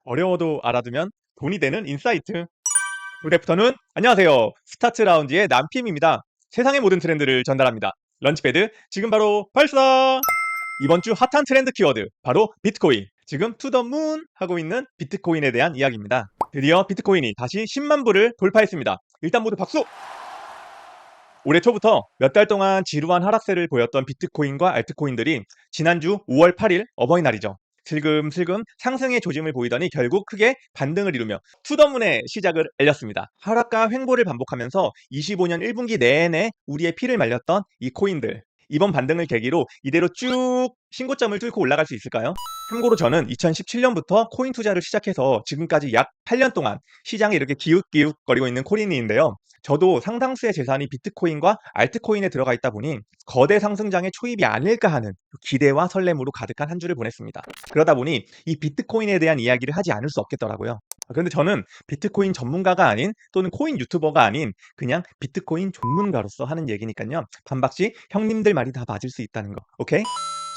어려워도 알아두면 돈이 되는 인사이트. 굿애프터눈 안녕하세요. 스타트 라운지의 남팀입니다. 세상의 모든 트렌드를 전달합니다. 런치패드 지금 바로 발사. 이번 주 핫한 트렌드 키워드 바로 비트코인. 지금 투더문 하고 있는 비트코인에 대한 이야기입니다. 드디어 비트코인이 다시 10만 불을 돌파했습니다. 일단 모두 박수. 올해 초부터 몇 달 동안 지루한 하락세를 보였던 비트코인과 알트코인들이 지난주 5월 8일 어버이날이죠. 슬금슬금 상승의 조짐을 보이더니 결국 크게 반등을 이루며 투더문의 시작을 알렸습니다. 하락과 횡보를 반복하면서 25년 1분기 내내 우리의 피를 말렸던 이 코인들, 이번 반등을 계기로 이대로 쭉 신고점을 뚫고 올라갈 수 있을까요? 참고로 저는 2017년부터 코인 투자를 시작해서 지금까지 약 8년 동안 시장에 이렇게 기웃기웃거리고 있는 코인인데요. 저도 상당수의 재산이 비트코인과 알트코인에 들어가 있다 보니 거대 상승장의 초입이 아닐까 하는 기대와 설렘으로 가득한 한 주를 보냈습니다. 그러다 보니 이 비트코인에 대한 이야기를 하지 않을 수 없겠더라고요. 그런데 저는 비트코인 전문가가 아닌, 또는 코인 유튜버가 아닌, 그냥 비트코인 전문가로서 하는 얘기니까요. 반박시 형님들 말이 다 맞을 수 있다는 거. 오케이?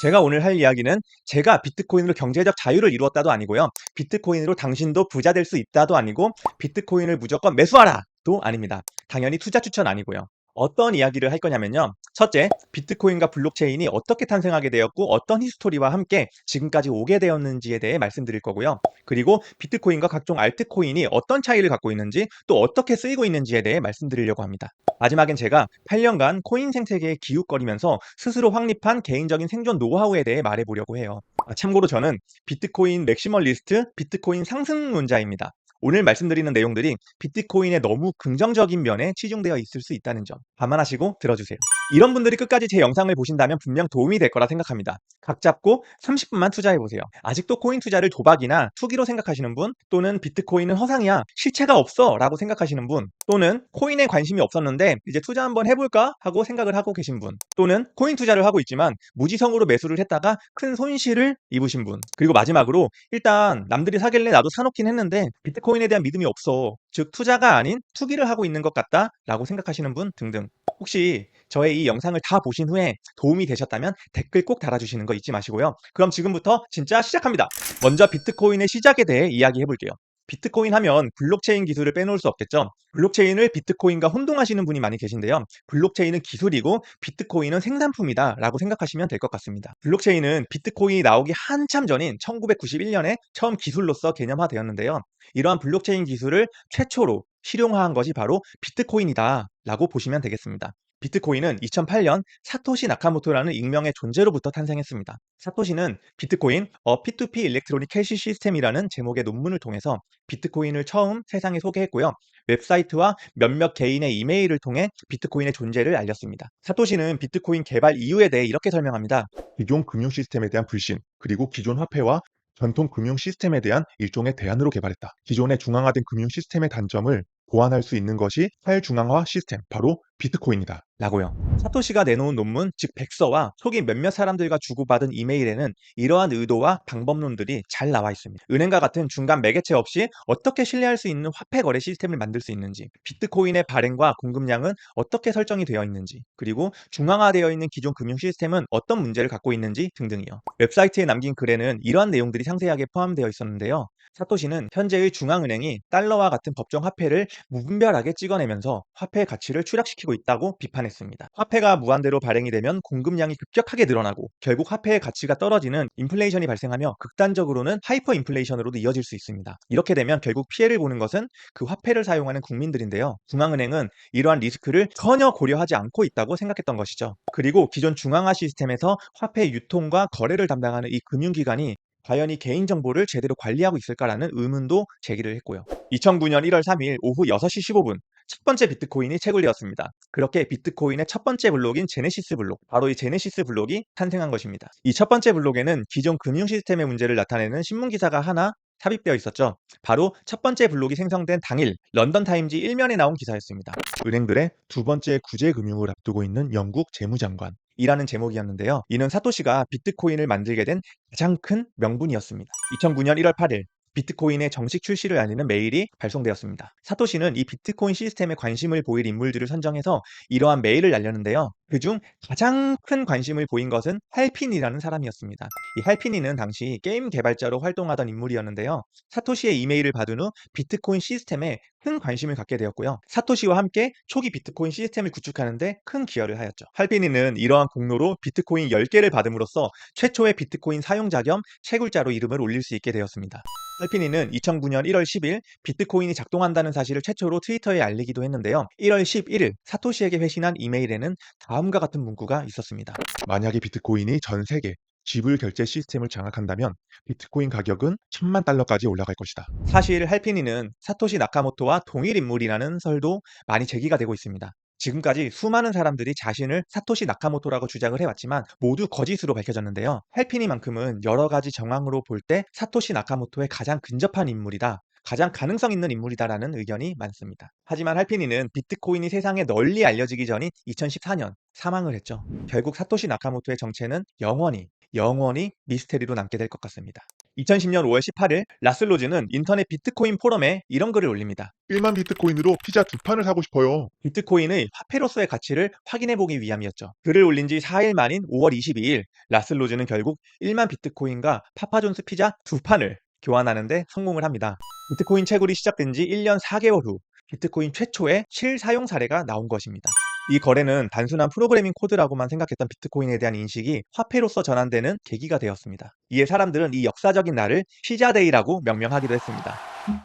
제가 오늘 할 이야기는 제가 비트코인으로 경제적 자유를 이루었다도 아니고요. 비트코인으로 당신도 부자 될 수 있다도 아니고, 비트코인을 무조건 매수하라도 아닙니다. 당연히 투자 추천 아니고요. 어떤 이야기를 할 거냐면요. 첫째, 비트코인과 블록체인이 어떻게 탄생하게 되었고 어떤 히스토리와 함께 지금까지 오게 되었는지에 대해 말씀드릴 거고요. 그리고 비트코인과 각종 알트코인이 어떤 차이를 갖고 있는지, 또 어떻게 쓰이고 있는지에 대해 말씀드리려고 합니다. 마지막엔 제가 8년간 코인 생태계에 기웃거리면서 스스로 확립한 개인적인 생존 노하우에 대해 말해보려고 해요. 참고로 저는 비트코인 맥시멀리스트, 비트코인 상승론자입니다. 오늘 말씀드리는 내용들이 비트코인의 너무 긍정적인 면에 치중되어 있을 수 있다는 점 감안하시고 들어주세요. 이런 분들이 끝까지 제 영상을 보신다면 분명 도움이 될 거라 생각합니다. 각 잡고 30분만 투자해보세요. 아직도 코인 투자를 도박이나 투기로 생각하시는 분, 또는 비트코인은 허상이야, 실체가 없어 라고 생각하시는 분, 또는 코인에 관심이 없었는데 이제 투자 한번 해볼까 하고 생각을 하고 계신 분, 또는 코인 투자를 하고 있지만 무지성으로 매수를 했다가 큰 손실을 입으신 분, 그리고 마지막으로 일단 남들이 사길래 나도 사놓긴 했는데 비트코인에 대한 믿음이 없어, 즉 투자가 아닌 투기를 하고 있는 것 같다 라고 생각하시는 분 등등. 혹시 저의 이 영상을 다 보신 후에 도움이 되셨다면 댓글 꼭 달아주시는 거 잊지 마시고요. 그럼 지금부터 진짜 시작합니다. 먼저 비트코인의 시작에 대해 이야기해 볼게요. 비트코인 하면 블록체인 기술을 빼놓을 수 없겠죠. 블록체인을 비트코인과 혼동하시는 분이 많이 계신데요. 블록체인은 기술이고 비트코인은 생산품이다 라고 생각하시면 될 것 같습니다. 블록체인은 비트코인이 나오기 한참 전인 1991년에 처음 기술로서 개념화되었는데요. 이러한 블록체인 기술을 최초로 실용화한 것이 바로 비트코인이다 라고 보시면 되겠습니다. 비트코인은 2008년 사토시 나카모토라는 익명의 존재로부터 탄생했습니다. 사토시는 비트코인 P2P 일렉트로닉 캐시 시스템이라는 제목의 논문을 통해서 비트코인을 처음 세상에 소개했고요. 웹사이트와 몇몇 개인의 이메일을 통해 비트코인의 존재를 알렸습니다. 사토시는 비트코인 개발 이유에 대해 이렇게 설명합니다. 기존 금융 시스템에 대한 불신, 그리고 기존 화폐와 전통 금융 시스템에 대한 일종의 대안으로 개발했다. 기존의 중앙화된 금융 시스템의 단점을 보완할 수 있는 것이 탈중앙화 시스템, 바로 비트코인이다. 라고요. 사토시가 내놓은 논문, 즉 백서와 초기 몇몇 사람들과 주고받은 이메일에는 이러한 의도와 방법론들이 잘 나와 있습니다. 은행과 같은 중간 매개체 없이 어떻게 신뢰할 수 있는 화폐 거래 시스템을 만들 수 있는지, 비트코인의 발행과 공급량은 어떻게 설정이 되어 있는지, 그리고 중앙화되어 있는 기존 금융 시스템은 어떤 문제를 갖고 있는지 등등이요. 웹사이트에 남긴 글에는 이러한 내용들이 상세하게 포함되어 있었는데요. 사토시는 현재의 중앙은행이 달러와 같은 법정 화폐를 무분별하게 찍어내면서 화폐의 가치를 추락시키고 있다고 비판했습니다. 화폐가 무한대로 발행이 되면 공급량이 급격하게 늘어나고 결국 화폐의 가치가 떨어지는 인플레이션이 발생하며 극단적으로는 하이퍼 인플레이션으로도 이어질 수 있습니다. 이렇게 되면 결국 피해를 보는 것은 그 화폐를 사용하는 국민들인데요. 중앙은행은 이러한 리스크를 전혀 고려하지 않고 있다고 생각했던 것이죠. 그리고 기존 중앙화 시스템에서 화폐 유통과 거래를 담당하는 이 금융기관이 과연 이 개인정보를 제대로 관리하고 있을까라는 의문도 제기를 했고요. 2009년 1월 3일 오후 6시 15분 첫 번째 비트코인이 채굴되었습니다. 그렇게 비트코인의 첫 번째 블록인 제네시스 블록, 바로 이 제네시스 블록이 탄생한 것입니다. 이 첫 번째 블록에는 기존 금융 시스템의 문제를 나타내는 신문 기사가 하나 삽입되어 있었죠. 바로 첫 번째 블록이 생성된 당일 런던 타임지 1면에 나온 기사였습니다. 은행들의 두 번째 구제 금융을 앞두고 있는 영국 재무장관. 이라는 제목이었는데요. 이는 사토시가 비트코인을 만들게 된 가장 큰 명분이었습니다. 2009년 1월 8일 비트코인의 정식 출시를 알리는 메일이 발송되었습니다. 사토시는 이 비트코인 시스템에 관심을 보일 인물들을 선정해서 이러한 메일을 날렸는데요. 그중 가장 큰 관심을 보인 것은 할핀이라는 사람이었습니다. 이 할핀이는 당시 게임 개발자로 활동하던 인물이었는데요. 사토시의 이메일을 받은 후 비트코인 시스템에 큰 관심을 갖게 되었고요. 사토시와 함께 초기 비트코인 시스템을 구축하는데 큰 기여를 하였죠. 할핀이는 이러한 공로로 비트코인 10개를 받음으로써 최초의 비트코인 사용자 겸 채굴자로 이름을 올릴 수 있게 되었습니다. 할피니는 2009년 1월 10일 비트코인이 작동한다는 사실을 최초로 트위터에 알리기도 했는데요. 1월 11일 사토시에게 회신한 이메일에는 다음과 같은 문구가 있었습니다. 만약에 비트코인이 전 세계 지불 결제 시스템을 장악한다면 비트코인 가격은 1000만 달러까지 올라갈 것이다. 사실 할피니는 사토시 나카모토와 동일 인물이라는 설도 많이 제기가 되고 있습니다. 지금까지 수많은 사람들이 자신을 사토시 나카모토라고 주장을 해왔지만 모두 거짓으로 밝혀졌는데요. 할피니만큼은 여러 가지 정황으로 볼 때 사토시 나카모토에 가장 근접한 인물이다. 가장 가능성 있는 인물이다라는 의견이 많습니다. 하지만 할피니는 비트코인이 세상에 널리 알려지기 전인 2014년 사망을 했죠. 결국 사토시 나카모토의 정체는 영원히 미스테리로 남게 될 것 같습니다. 2010년 5월 18일 라슬로즈는 인터넷 비트코인 포럼에 이런 글을 올립니다. 1만 비트코인으로 피자 2판을 사고 싶어요. 비트코인의 화폐로서의 가치를 확인해보기 위함이었죠. 글을 올린 지 4일 만인 5월 22일 라슬로즈는 결국 1만 비트코인과 파파존스 피자 2판을 교환하는데 성공을 합니다. 비트코인 채굴이 시작된 지 1년 4개월 후 비트코인 최초의 실사용 사례가 나온 것입니다. 이 거래는 단순한 프로그래밍 코드라고만 생각했던 비트코인에 대한 인식이 화폐로서 전환되는 계기가 되었습니다. 이에 사람들은 이 역사적인 날을 피자데이라고 명명하기도 했습니다.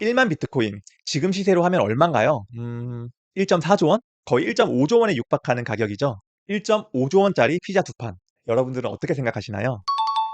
1만 비트코인, 지금 시세로 하면 얼마인가요? 1.4조 원? 거의 1.5조 원에 육박하는 가격이죠. 1.5조 원짜리 피자 2판. 여러분들은 어떻게 생각하시나요?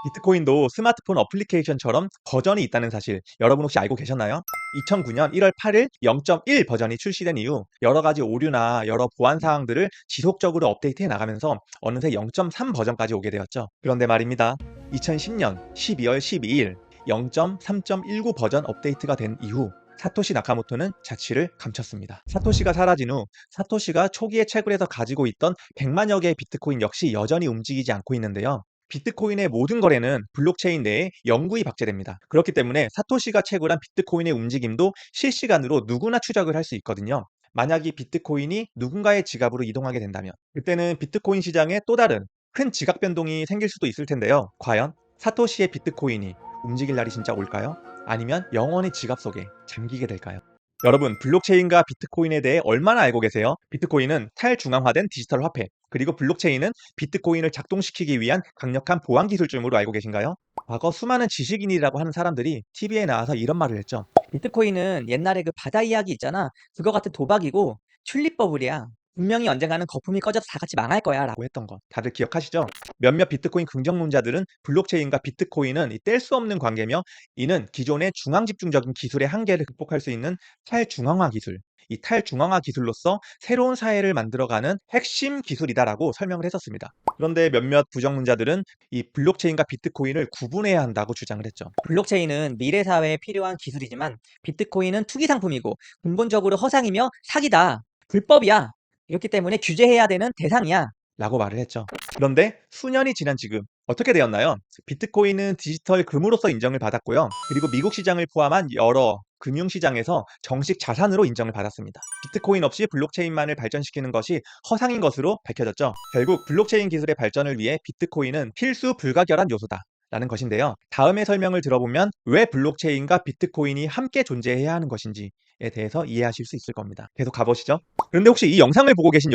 비트코인도 스마트폰 어플리케이션처럼 버전이 있다는 사실 여러분 혹시 알고 계셨나요? 2009년 1월 8일 0.1 버전이 출시된 이후 여러 가지 오류나 여러 보안 사항들을 지속적으로 업데이트해 나가면서 어느새 0.3 버전까지 오게 되었죠. 그런데 말입니다. 2010년 12월 12일 0.3.19 버전 업데이트가 된 이후 사토시 나카모토는 자취를 감췄습니다. 사토시가 사라진 후 사토시가 초기에 채굴해서 가지고 있던 100만여 개의 비트코인 역시 여전히 움직이지 않고 있는데요. 비트코인의 모든 거래는 블록체인 내에 영구히 박제됩니다. 그렇기 때문에 사토시가 채굴한 비트코인의 움직임도 실시간으로 누구나 추적을 할 수 있거든요. 만약 이 비트코인이 누군가의 지갑으로 이동하게 된다면 그때는 비트코인 시장에 또 다른 큰 지각 변동이 생길 수도 있을 텐데요. 과연 사토시의 비트코인이 움직일 날이 진짜 올까요? 아니면 영원히 지갑 속에 잠기게 될까요? 여러분, 블록체인과 비트코인에 대해 얼마나 알고 계세요? 비트코인은 탈중앙화된 디지털 화폐, 그리고 블록체인은 비트코인을 작동시키기 위한 강력한 보안 기술쯤으로 알고 계신가요? 과거 수많은 지식인이라고 하는 사람들이 TV에 나와서 이런 말을 했죠. 비트코인은 옛날에 그 바다 이야기 있잖아. 그거 같은 도박이고 튤립 버블이야. 분명히 언젠가는 거품이 꺼져서 다 같이 망할 거야. 라고. 라고 했던 거 다들 기억하시죠? 몇몇 비트코인 긍정론자들은 블록체인과 비트코인은 뗄 수 없는 관계며 이는 기존의 중앙집중적인 기술의 한계를 극복할 수 있는 탈중앙화 기술, 이 탈중앙화 기술로서 새로운 사회를 만들어가는 핵심 기술이다라고 설명을 했었습니다. 그런데 몇몇 부정론자들은 이 블록체인과 비트코인을 구분해야 한다고 주장을 했죠. 블록체인은 미래 사회에 필요한 기술이지만 비트코인은 투기 상품이고 근본적으로 허상이며 사기다. 불법이야. 이렇기 때문에 규제해야 되는 대상이야. 라고 말을 했죠. 그런데 수년이 지난 지금 어떻게 되었나요? 비트코인은 디지털 금으로서 인정을 받았고요. 그리고 미국 시장을 포함한 여러 금융시장에서 정식 자산으로 인정을 받았습니다. 비트코인 없이 블록체인만을 발전시키는 것이 허상인 것으로 밝혀졌죠. 결국 블록체인 기술의 발전을 위해 비트코인은 필수 불가결한 요소다. 라는 것인데요. 다음의 설명을 들어보면 왜 블록체인과 비트코인이 함께 존재해야 하는 것인지에 대해서 이해하실 수 있을 겁니다. 계속 가보시죠. 그런데 혹시 이 영상을 보고 계신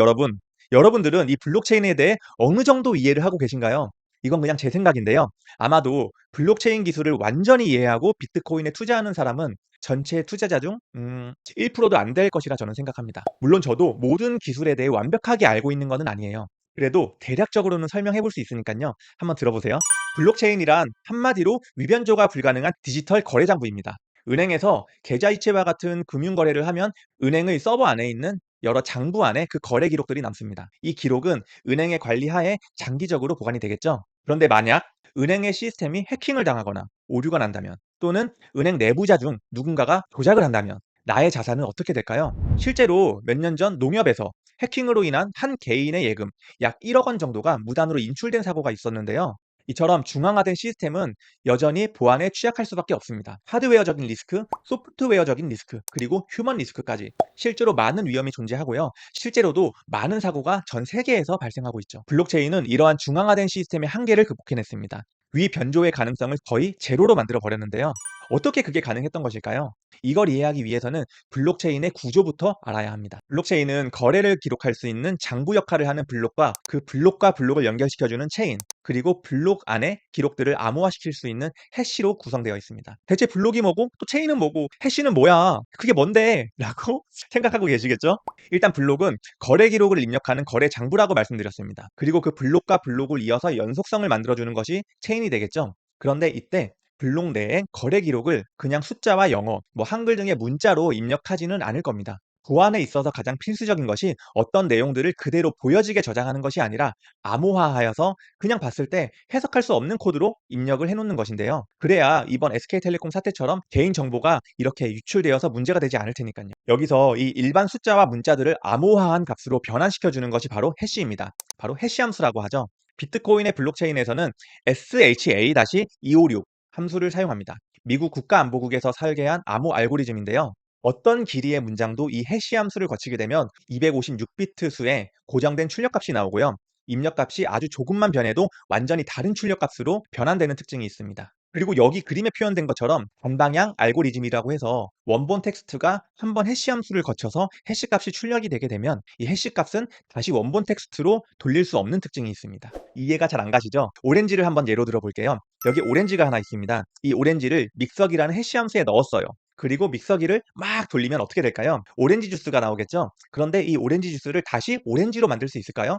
여러분들은 이 블록체인에 대해 어느 정도 이해를 하고 계신가요? 이건 그냥 제 생각인데요. 아마도 블록체인 기술을 완전히 이해하고 비트코인에 투자하는 사람은 전체 투자자 중 1%도 안 될 것이라 저는 생각합니다. 물론 저도 모든 기술에 대해 완벽하게 알고 있는 것은 아니에요. 그래도 대략적으로는 설명해 볼 수 있으니까요. 한번 들어보세요. 블록체인이란 한마디로 위변조가 불가능한 디지털 거래 장부입니다. 은행에서 계좌이체와 같은 금융거래를 하면 은행의 서버 안에 있는 여러 장부 안에 그 거래 기록들이 남습니다. 이 기록은 은행의 관리하에 장기적으로 보관이 되겠죠. 그런데 만약 은행의 시스템이 해킹을 당하거나 오류가 난다면 또는 은행 내부자 중 누군가가 조작을 한다면 나의 자산은 어떻게 될까요? 실제로 몇 년 전 농협에서 해킹으로 인한 한 개인의 예금 약 1억 원 정도가 무단으로 인출된 사고가 있었는데요. 이처럼 중앙화된 시스템은 여전히 보안에 취약할 수밖에 없습니다. 하드웨어적인 리스크, 소프트웨어적인 리스크, 그리고 휴먼 리스크까지 실제로 많은 위험이 존재하고요. 실제로도 많은 사고가 전 세계에서 발생하고 있죠. 블록체인은 이러한 중앙화된 시스템의 한계를 극복해냈습니다. 위 변조의 가능성을 거의 제로로 만들어 버렸는데요. 어떻게 그게 가능했던 것일까요? 이걸 이해하기 위해서는 블록체인의 구조부터 알아야 합니다. 블록체인은 거래를 기록할 수 있는 장부 역할을 하는 블록과 그 블록과 블록을 연결시켜주는 체인, 그리고 블록 안에 기록들을 암호화시킬 수 있는 해시로 구성되어 있습니다. 대체 블록이 뭐고 또 체인은 뭐고 해시는 뭐야? 그게 뭔데? 라고 생각하고 계시겠죠? 일단 블록은 거래 기록을 입력하는 거래 장부라고 말씀드렸습니다. 그리고 그 블록과 블록을 이어서 연속성을 만들어주는 것이 체인이 되겠죠? 그런데 이때 블록 내에 거래 기록을 그냥 숫자와 영어, 한글 등의 문자로 입력하지는 않을 겁니다. 보안에 있어서 가장 필수적인 것이 어떤 내용들을 그대로 보여지게 저장하는 것이 아니라 암호화하여서 그냥 봤을 때 해석할 수 없는 코드로 입력을 해놓는 것인데요. 그래야 이번 SK텔레콤 사태처럼 개인정보가 이렇게 유출되어서 문제가 되지 않을 테니까요. 여기서 이 일반 숫자와 문자들을 암호화한 값으로 변환시켜주는 것이 바로 해시입니다. 바로 해시함수라고 하죠. 비트코인의 블록체인에서는 SHA-256 함수를 사용합니다. 미국 국가안보국에서 설계한 암호 알고리즘인데요. 어떤 길이의 문장도 이 해시 함수를 거치게 되면 256비트 수의 고정된 출력값이 나오고요. 입력값이 아주 조금만 변해도 완전히 다른 출력값으로 변환되는 특징이 있습니다. 그리고 여기 그림에 표현된 것처럼 반방향 알고리즘이라고 해서 원본 텍스트가 한번 해시 함수를 거쳐서 해시 값이 출력이 되게 되면 이 해시 값은 다시 원본 텍스트로 돌릴 수 없는 특징이 있습니다. 이해가 잘 안 가시죠? 오렌지를 한번 예로 들어볼게요. 여기 오렌지가 하나 있습니다. 이 오렌지를 믹서기라는 해시 함수에 넣었어요. 그리고 믹서기를 막 돌리면 어떻게 될까요? 오렌지 주스가 나오겠죠? 그런데 이 오렌지 주스를 다시 오렌지로 만들 수 있을까요?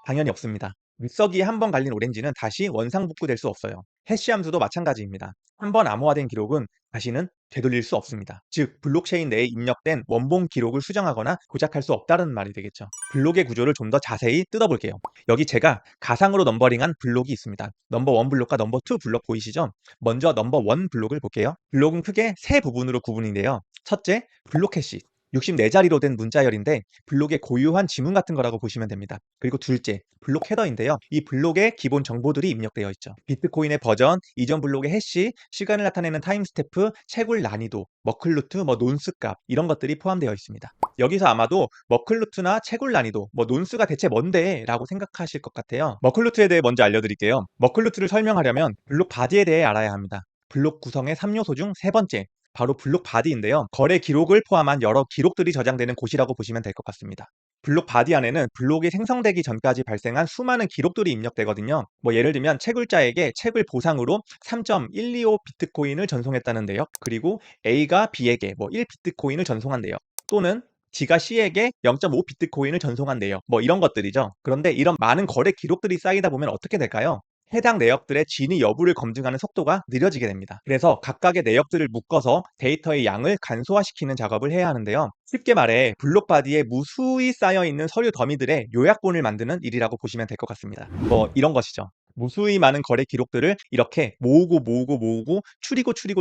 당연히 없습니다. 믹서기에 한 번 갈린 오렌지는 다시 원상복구될 수 없어요. 해시 함수도 마찬가지입니다. 한 번 암호화된 기록은 다시는 되돌릴 수 없습니다. 즉, 블록체인 내에 입력된 원본 기록을 수정하거나 조작할 수 없다는 말이 되겠죠. 블록의 구조를 좀 더 자세히 뜯어볼게요. 여기 제가 가상으로 넘버링한 블록이 있습니다. 넘버 1 블록과 넘버 2 블록 보이시죠? 먼저 넘버 1 블록을 볼게요. 블록은 크게 세 부분으로 구분인데요. 첫째, 블록 해시. 64자리로 된 문자열인데 블록의 고유한 지문 같은 거라고 보시면 됩니다. 그리고 둘째, 블록 헤더인데요. 이 블록의 기본 정보들이 입력되어 있죠. 비트코인의 버전, 이전 블록의 해시, 시간을 나타내는 타임스태프, 채굴 난이도, 머클루트, 논수 값 이런 것들이 포함되어 있습니다. 여기서 아마도 머클루트나 채굴 난이도, 논수가 대체 뭔데? 라고 생각하실 것 같아요. 머클루트에 대해 먼저 알려드릴게요. 머클루트를 설명하려면 블록 바디에 대해 알아야 합니다. 블록 구성의 3요소 중 세 번째, 바로 블록 바디인데요. 거래 기록을 포함한 여러 기록들이 저장되는 곳이라고 보시면 될 것 같습니다. 블록 바디 안에는 블록이 생성되기 전까지 발생한 수많은 기록들이 입력되거든요. 예를 들면 채굴자에게 채굴 보상으로 3.125 비트코인을 전송했다는 내역, 그리고 A가 B에게 1 비트코인을 전송한 내역, 또는 D가 C에게 0.5 비트코인을 전송한 내역, 이런 것들이죠. 그런데 이런 많은 거래 기록들이 쌓이다 보면 어떻게 될까요? 해당 내역들의 진위 여부를 검증하는 속도가 느려지게 됩니다. 그래서 각각의 내역들을 묶어서 데이터의 양을 간소화시키는 작업을 해야 하는데요. 쉽게 말해 블록 바디에 무수히 쌓여있는 서류 더미들의 요약본을 만드는 일이라고 보시면 될 것 같습니다. 이런 것이죠. 무수히 많은 거래 기록들을 이렇게 모으고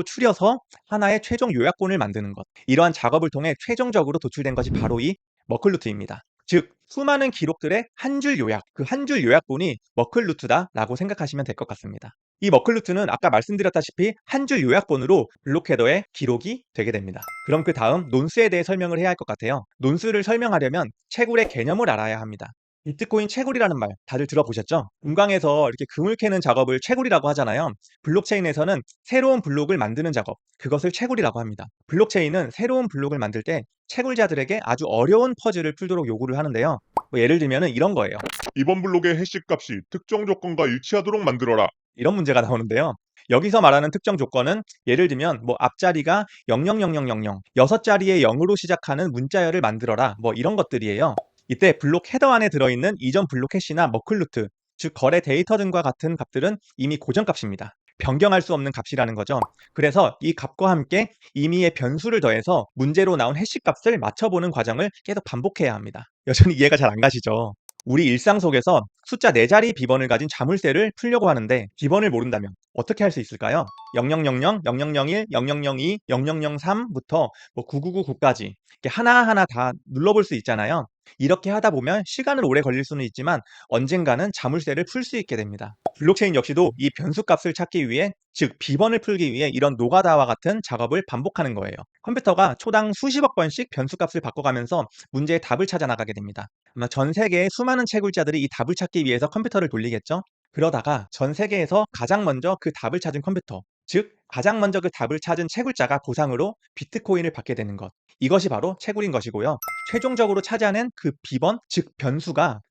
추려서 하나의 최종 요약본을 만드는 것. 이러한 작업을 통해 최종적으로 도출된 것이 바로 이 머클루트입니다. 즉, 수많은 기록들의 한 줄 요약, 그 한 줄 요약본이 머클루트다라고 생각하시면 될 것 같습니다. 이 머클루트는 아까 말씀드렸다시피 한 줄 요약본으로 블록 헤더의 기록이 되게 됩니다. 그럼 그 다음 논수에 대해 설명을 해야 할 것 같아요. 논수를 설명하려면 채굴의 개념을 알아야 합니다. 비트코인 채굴이라는 말 다들 들어보셨죠? 금광에서 이렇게 금을 캐는 작업을 채굴이라고 하잖아요. 블록체인에서는 새로운 블록을 만드는 작업, 그것을 채굴이라고 합니다. 블록체인은 새로운 블록을 만들 때 채굴자들에게 아주 어려운 퍼즐을 풀도록 요구를 하는데요. 예를 들면 이런 거예요. 이번 블록의 해시 값이 특정 조건과 일치하도록 만들어라. 이런 문제가 나오는데요. 여기서 말하는 특정 조건은 예를 들면 앞자리가 000000, 6자리의 0으로 시작하는 문자열을 만들어라, 이런 것들이에요. 이때 블록 헤더 안에 들어있는 이전 블록 해시나 머클루트, 즉 거래 데이터 등과 같은 값들은 이미 고정값입니다. 변경할 수 없는 값이라는 거죠. 그래서 이 값과 함께 임의의 변수를 더해서 문제로 나온 해시 값을 맞춰보는 과정을 계속 반복해야 합니다. 여전히 이해가 잘 안 가시죠? 우리 일상 속에서 숫자 4자리 비번을 가진 자물쇠를 풀려고 하는데 비번을 모른다면 어떻게 할 수 있을까요? 0000, 0001, 0002, 0003부터 9999까지 이렇게 하나하나 다 눌러볼 수 있잖아요. 이렇게 하다 보면 시간은 오래 걸릴 수는 있지만 언젠가는 자물쇠를 풀 수 있게 됩니다. 블록체인 역시도 이 변수값을 찾기 위해, 즉 비번을 풀기 위해 이런 노가다와 같은 작업을 반복하는 거예요. 컴퓨터가 초당 수십억 번씩 변수값을 바꿔가면서 문제의 답을 찾아 나가게 됩니다. 아마 전 세계의 수많은 채굴자들이 이 답을 찾기 위해서 컴퓨터를 돌리겠죠. 그러다가 전 세계에서 가장 먼저 그 답을 찾은 컴퓨터, 즉 가장 먼저 그 답을 찾은 채굴자가 보상으로 비트코인을 받게 되는 것, 이것이 바로 채굴인 것이고요. 최종적으로 찾아낸 그 비번, 즉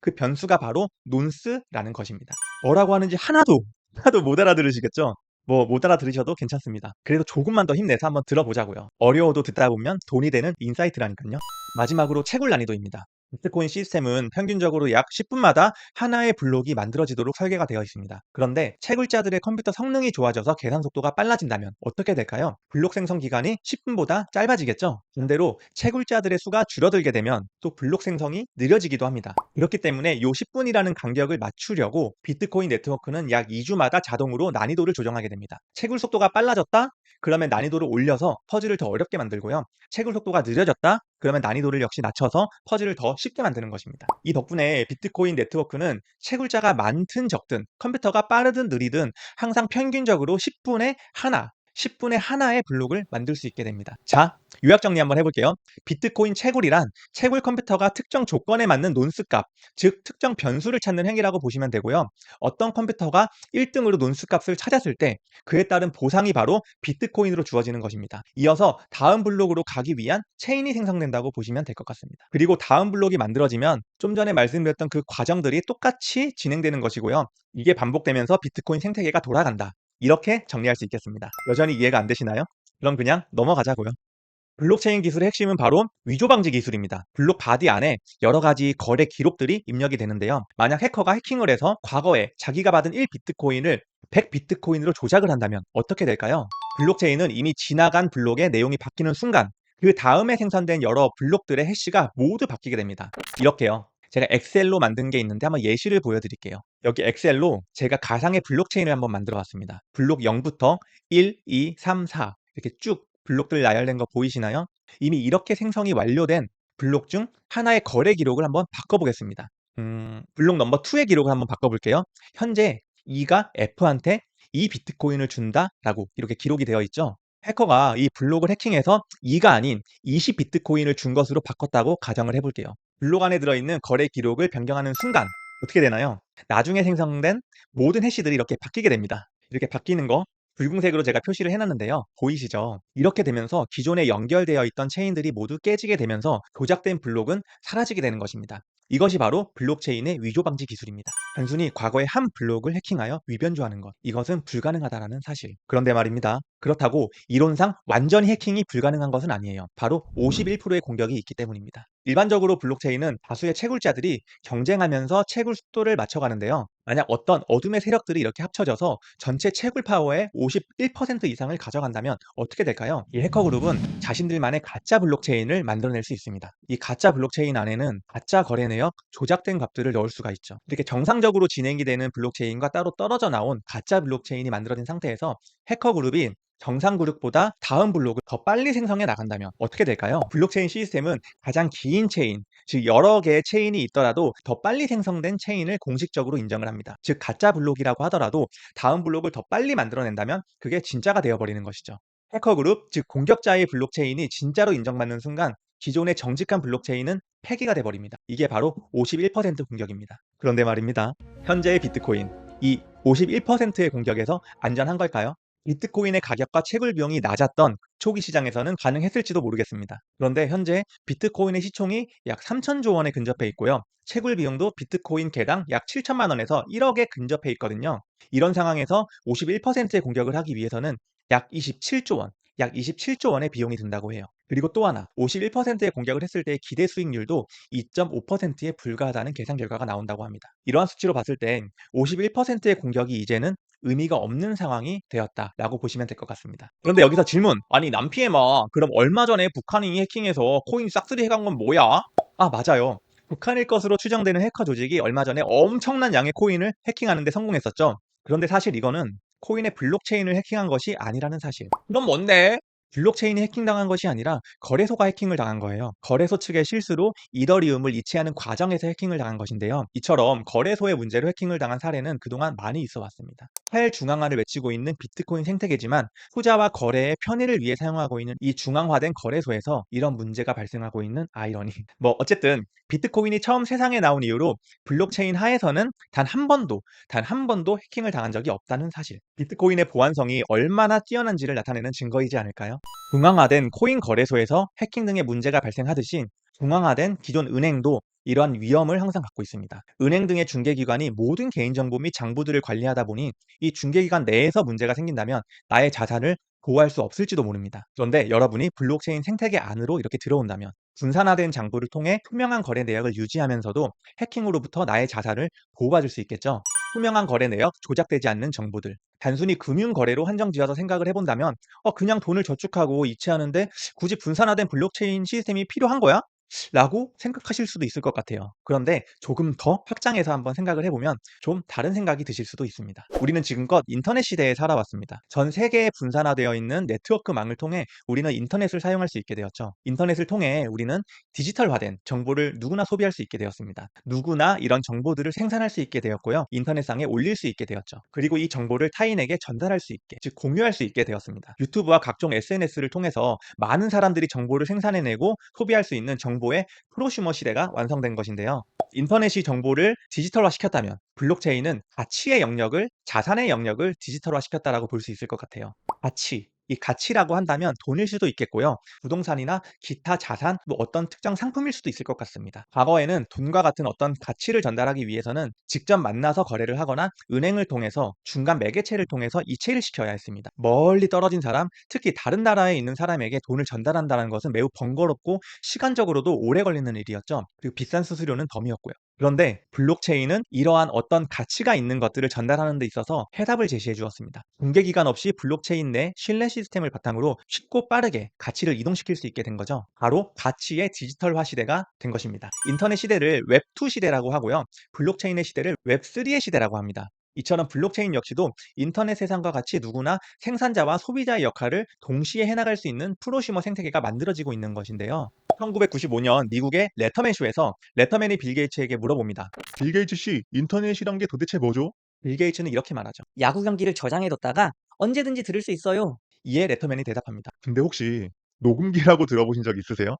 그 변수가 바로 논스라는 것입니다. 뭐라고 하는지 하나도 못 알아들으시겠죠? 뭐 못 알아들으셔도 괜찮습니다. 그래도 조금만 더 힘내서 한번 들어보자고요. 어려워도 듣다 보면 돈이 되는 인사이트라니까요. 마지막으로 채굴 난이도입니다. 비트코인 시스템은 평균적으로 약 10분마다 하나의 블록이 만들어지도록 설계가 되어 있습니다. 그런데 채굴자들의 컴퓨터 성능이 좋아져서 계산 속도가 빨라진다면 어떻게 될까요? 블록 생성 기간이 10분보다 짧아지겠죠? 반대로 채굴자들의 수가 줄어들게 되면 또 블록 생성이 느려지기도 합니다. 그렇기 때문에 이 10분이라는 간격을 맞추려고 비트코인 네트워크는 약 2주마다 자동으로 난이도를 조정하게 됩니다. 채굴 속도가 빨라졌다? 그러면 난이도를 올려서 퍼즐을 더 어렵게 만들고요. 채굴 속도가 느려졌다? 그러면 난이도를 역시 낮춰서 퍼즐을 더 쉽게 만드는 것입니다. 이 덕분에 비트코인 네트워크는 채굴자가 많든 적든 컴퓨터가 빠르든 느리든 항상 평균적으로 10분에 하나의 블록을 만들 수 있게 됩니다. 자, 요약 정리 한번 해볼게요. 비트코인 채굴이란 채굴 컴퓨터가 특정 조건에 맞는 논스값, 즉 특정 변수를 찾는 행위라고 보시면 되고요. 어떤 컴퓨터가 1등으로 논스값을 찾았을 때 그에 따른 보상이 바로 비트코인으로 주어지는 것입니다. 이어서 다음 블록으로 가기 위한 체인이 생성된다고 보시면 될 것 같습니다. 그리고 다음 블록이 만들어지면 좀 전에 말씀드렸던 그 과정들이 똑같이 진행되는 것이고요. 이게 반복되면서 비트코인 생태계가 돌아간다. 이렇게 정리할 수 있겠습니다. 여전히 이해가 안 되시나요? 그럼 그냥 넘어가자고요. 블록체인 기술의 핵심은 바로 위조 방지 기술입니다. 블록 바디 안에 여러 가지 거래 기록들이 입력이 되는데요. 만약 해커가 해킹을 해서 과거에 자기가 받은 1비트코인을 100비트코인으로 조작을 한다면 어떻게 될까요? 블록체인은 이미 지나간 블록의 내용이 바뀌는 순간 그 다음에 생성된 여러 블록들의 해시가 모두 바뀌게 됩니다. 이렇게요. 제가 엑셀로 만든 게 있는데 한번 예시를 보여드릴게요. 여기 엑셀로 제가 가상의 블록체인을 한번 만들어 봤습니다. 블록 0부터 1, 2, 3, 4 이렇게 쭉 블록들 나열된 거 보이시나요? 이미 이렇게 생성이 완료된 블록 중 하나의 거래 기록을 한번 바꿔보겠습니다. 블록 넘버 2의 기록을 한번 바꿔볼게요. 현재 E가 F한테 2비트코인을 준다라고 이렇게 기록이 되어 있죠. 해커가 이 블록을 해킹해서 2가 아닌 20비트코인을 준 것으로 바꿨다고 가정을 해볼게요. 블록 안에 들어있는 거래 기록을 변경하는 순간 어떻게 되나요? 나중에 생성된 모든 해시들이 이렇게 바뀌게 됩니다. 이렇게 바뀌는 거 붉은색으로 제가 표시를 해놨는데요. 보이시죠? 이렇게 되면서 기존에 연결되어 있던 체인들이 모두 깨지게 되면서 조작된 블록은 사라지게 되는 것입니다. 이것이 바로 블록체인의 위조 방지 기술입니다. 단순히 과거의 한 블록을 해킹하여 위변조하는 것, 이것은 불가능하다는 사실. 그런데 말입니다. 그렇다고 이론상 완전히 해킹이 불가능한 것은 아니에요. 바로 51%의 공격이 있기 때문입니다. 일반적으로 블록체인은 다수의 채굴자들이 경쟁하면서 채굴 속도를 맞춰가는데요. 만약 어떤 어둠의 세력들이 이렇게 합쳐져서 전체 채굴 파워의 51% 이상을 가져간다면 어떻게 될까요? 이 해커 그룹은 자신들만의 가짜 블록체인을 만들어낼 수 있습니다. 이 가짜 블록체인 안에는 가짜 거래 내역, 조작된 값들을 넣을 수가 있죠. 이렇게 정상적으로 진행이 되는 블록체인과 따로 떨어져 나온 가짜 블록체인이 만들어진 상태에서 해커 그룹이 정상 그룹보다 다음 블록을 더 빨리 생성해 나간다면 어떻게 될까요? 블록체인 시스템은 가장 긴 체인, 즉 여러 개의 체인이 있더라도 더 빨리 생성된 체인을 공식적으로 인정을 합니다. 즉 가짜 블록이라고 하더라도 다음 블록을 더 빨리 만들어낸다면 그게 진짜가 되어버리는 것이죠. 해커 그룹, 즉 공격자의 블록체인이 진짜로 인정받는 순간 기존의 정직한 블록체인은 폐기가 돼버립니다. 이게 바로 51% 공격입니다. 그런데 말입니다. 현재의 비트코인, 이 51%의 공격에서 안전한 걸까요? 비트코인의 가격과 채굴 비용이 낮았던 초기 시장에서는 가능했을지도 모르겠습니다. 그런데 현재 비트코인의 시총이 약 3천조 원에 근접해 있고요. 채굴 비용도 비트코인 개당 약 7천만 원에서 1억에 근접해 있거든요. 이런 상황에서 51%의 공격을 하기 위해서는 약 27조 원, 약 27조 원의 비용이 든다고 해요. 그리고 또 하나, 51%의 공격을 했을 때의 기대 수익률도 2.5%에 불과하다는 계산 결과가 나온다고 합니다. 이러한 수치로 봤을 때 51%의 공격이 이제는 의미가 없는 상황이 되었다라고 보시면 될 것 같습니다. 그런데 여기서 질문. 아니 남PM아, 그럼 얼마 전에 북한이 해킹해서 코인 싹쓸이 해간 건 뭐야? 아 맞아요. 북한일 것으로 추정되는 해커 조직이 얼마 전에 엄청난 양의 코인을 해킹하는 데 성공했었죠. 그런데 사실 이거는 코인의 블록체인을 해킹한 것이 아니라는 사실. 그럼 뭔데? 블록체인이 해킹당한 것이 아니라 거래소가 해킹을 당한 거예요. 거래소 측의 실수로 이더리움을 이체하는 과정에서 해킹을 당한 것인데요. 이처럼 거래소의 문제로 해킹을 당한 사례는 그동안 많이 있어 왔습니다. 탈중앙화를 외치고 있는 비트코인 생태계지만 투자와 거래의 편의를 위해 사용하고 있는 이 중앙화된 거래소에서 이런 문제가 발생하고 있는 아이러니. 뭐 어쨌든 비트코인이 처음 세상에 나온 이후로 블록체인 하에서는 단 한 번도 해킹을 당한 적이 없다는 사실. 비트코인의 보안성이 얼마나 뛰어난지를 나타내는 증거이지 않을까요? 중앙화된 코인 거래소에서 해킹 등의 문제가 발생하듯이 중앙화된 기존 은행도 이러한 위험을 항상 갖고 있습니다. 은행 등의 중개기관이 모든 개인정보 및 장부들을 관리하다 보니 이 중개기관 내에서 문제가 생긴다면 나의 자산을 보호할 수 없을지도 모릅니다. 그런데 여러분이 블록체인 생태계 안으로 이렇게 들어온다면 분산화된 장부를 통해 투명한 거래 내역을 유지하면서도 해킹으로부터 나의 자산을 보호받을 수 있겠죠. 투명한 거래 내역, 조작되지 않는 정보들. 단순히 금융 거래로 한정지어서 생각을 해본다면 그냥 돈을 저축하고 이체하는데 굳이 분산화된 블록체인 시스템이 필요한 거야? 라고 생각하실 수도 있을 것 같아요. 그런데 조금 더 확장해서 한번 생각을 해보면 좀 다른 생각이 드실 수도 있습니다. 우리는 지금껏 인터넷 시대에 살아왔습니다. 전 세계에 분산화되어 있는 네트워크망을 통해 우리는 인터넷을 사용할 수 있게 되었죠. 인터넷을 통해 우리는 디지털화된 정보를 누구나 소비할 수 있게 되었습니다. 누구나 이런 정보들을 생산할 수 있게 되었고요. 인터넷상에 올릴 수 있게 되었죠. 그리고 이 정보를 타인에게 전달할 수 있게, 즉 공유할 수 있게 되었습니다. 유튜브와 각종 SNS를 통해서 많은 사람들이 정보를 생산해내고 소비할 수 있는 정보의 프로슈머 시대가 완성된 것인데요. 인터넷이 정보를 디지털화 시켰다면 블록체인은 가치의 영역을, 자산의 영역을 디지털화 시켰다라고 볼 수 있을 것 같아요. 가치. 이 가치라고 한다면 돈일 수도 있겠고요. 부동산이나 기타 자산, 뭐 어떤 특정 상품일 수도 있을 것 같습니다. 과거에는 돈과 같은 어떤 가치를 전달하기 위해서는 직접 만나서 거래를 하거나 은행을 통해서 중간 매개체를 통해서 이체를 시켜야 했습니다. 멀리 떨어진 사람, 특히 다른 나라에 있는 사람에게 돈을 전달한다는 것은 매우 번거롭고 시간적으로도 오래 걸리는 일이었죠. 그리고 비싼 수수료는 덤이었고요. 그런데 블록체인은 이러한 어떤 가치가 있는 것들을 전달하는 데 있어서 해답을 제시해 주었습니다. 공개기간 없이 블록체인 내 신뢰 시스템을 바탕으로 쉽고 빠르게 가치를 이동시킬 수 있게 된 거죠. 바로 가치의 디지털화 시대가 된 것입니다. 인터넷 시대를 웹2 시대라고 하고요. 블록체인의 시대를 웹3의 시대라고 합니다. 이처럼 블록체인 역시도 인터넷 세상과 같이 누구나 생산자와 소비자의 역할을 동시에 해나갈 수 있는 프로슈머 생태계가 만들어지고 있는 것인데요. 1995년 미국의 레터맨 쇼에서 레터맨이 빌 게이츠에게 물어봅니다. 빌 게이츠 씨, 인터넷이란 게 도대체 뭐죠? 빌 게이츠는 이렇게 말하죠. 야구 경기를 저장해뒀다가 언제든지 들을 수 있어요. 이에 레터맨이 대답합니다. 근데 혹시 녹음기라고 들어보신 적 있으세요?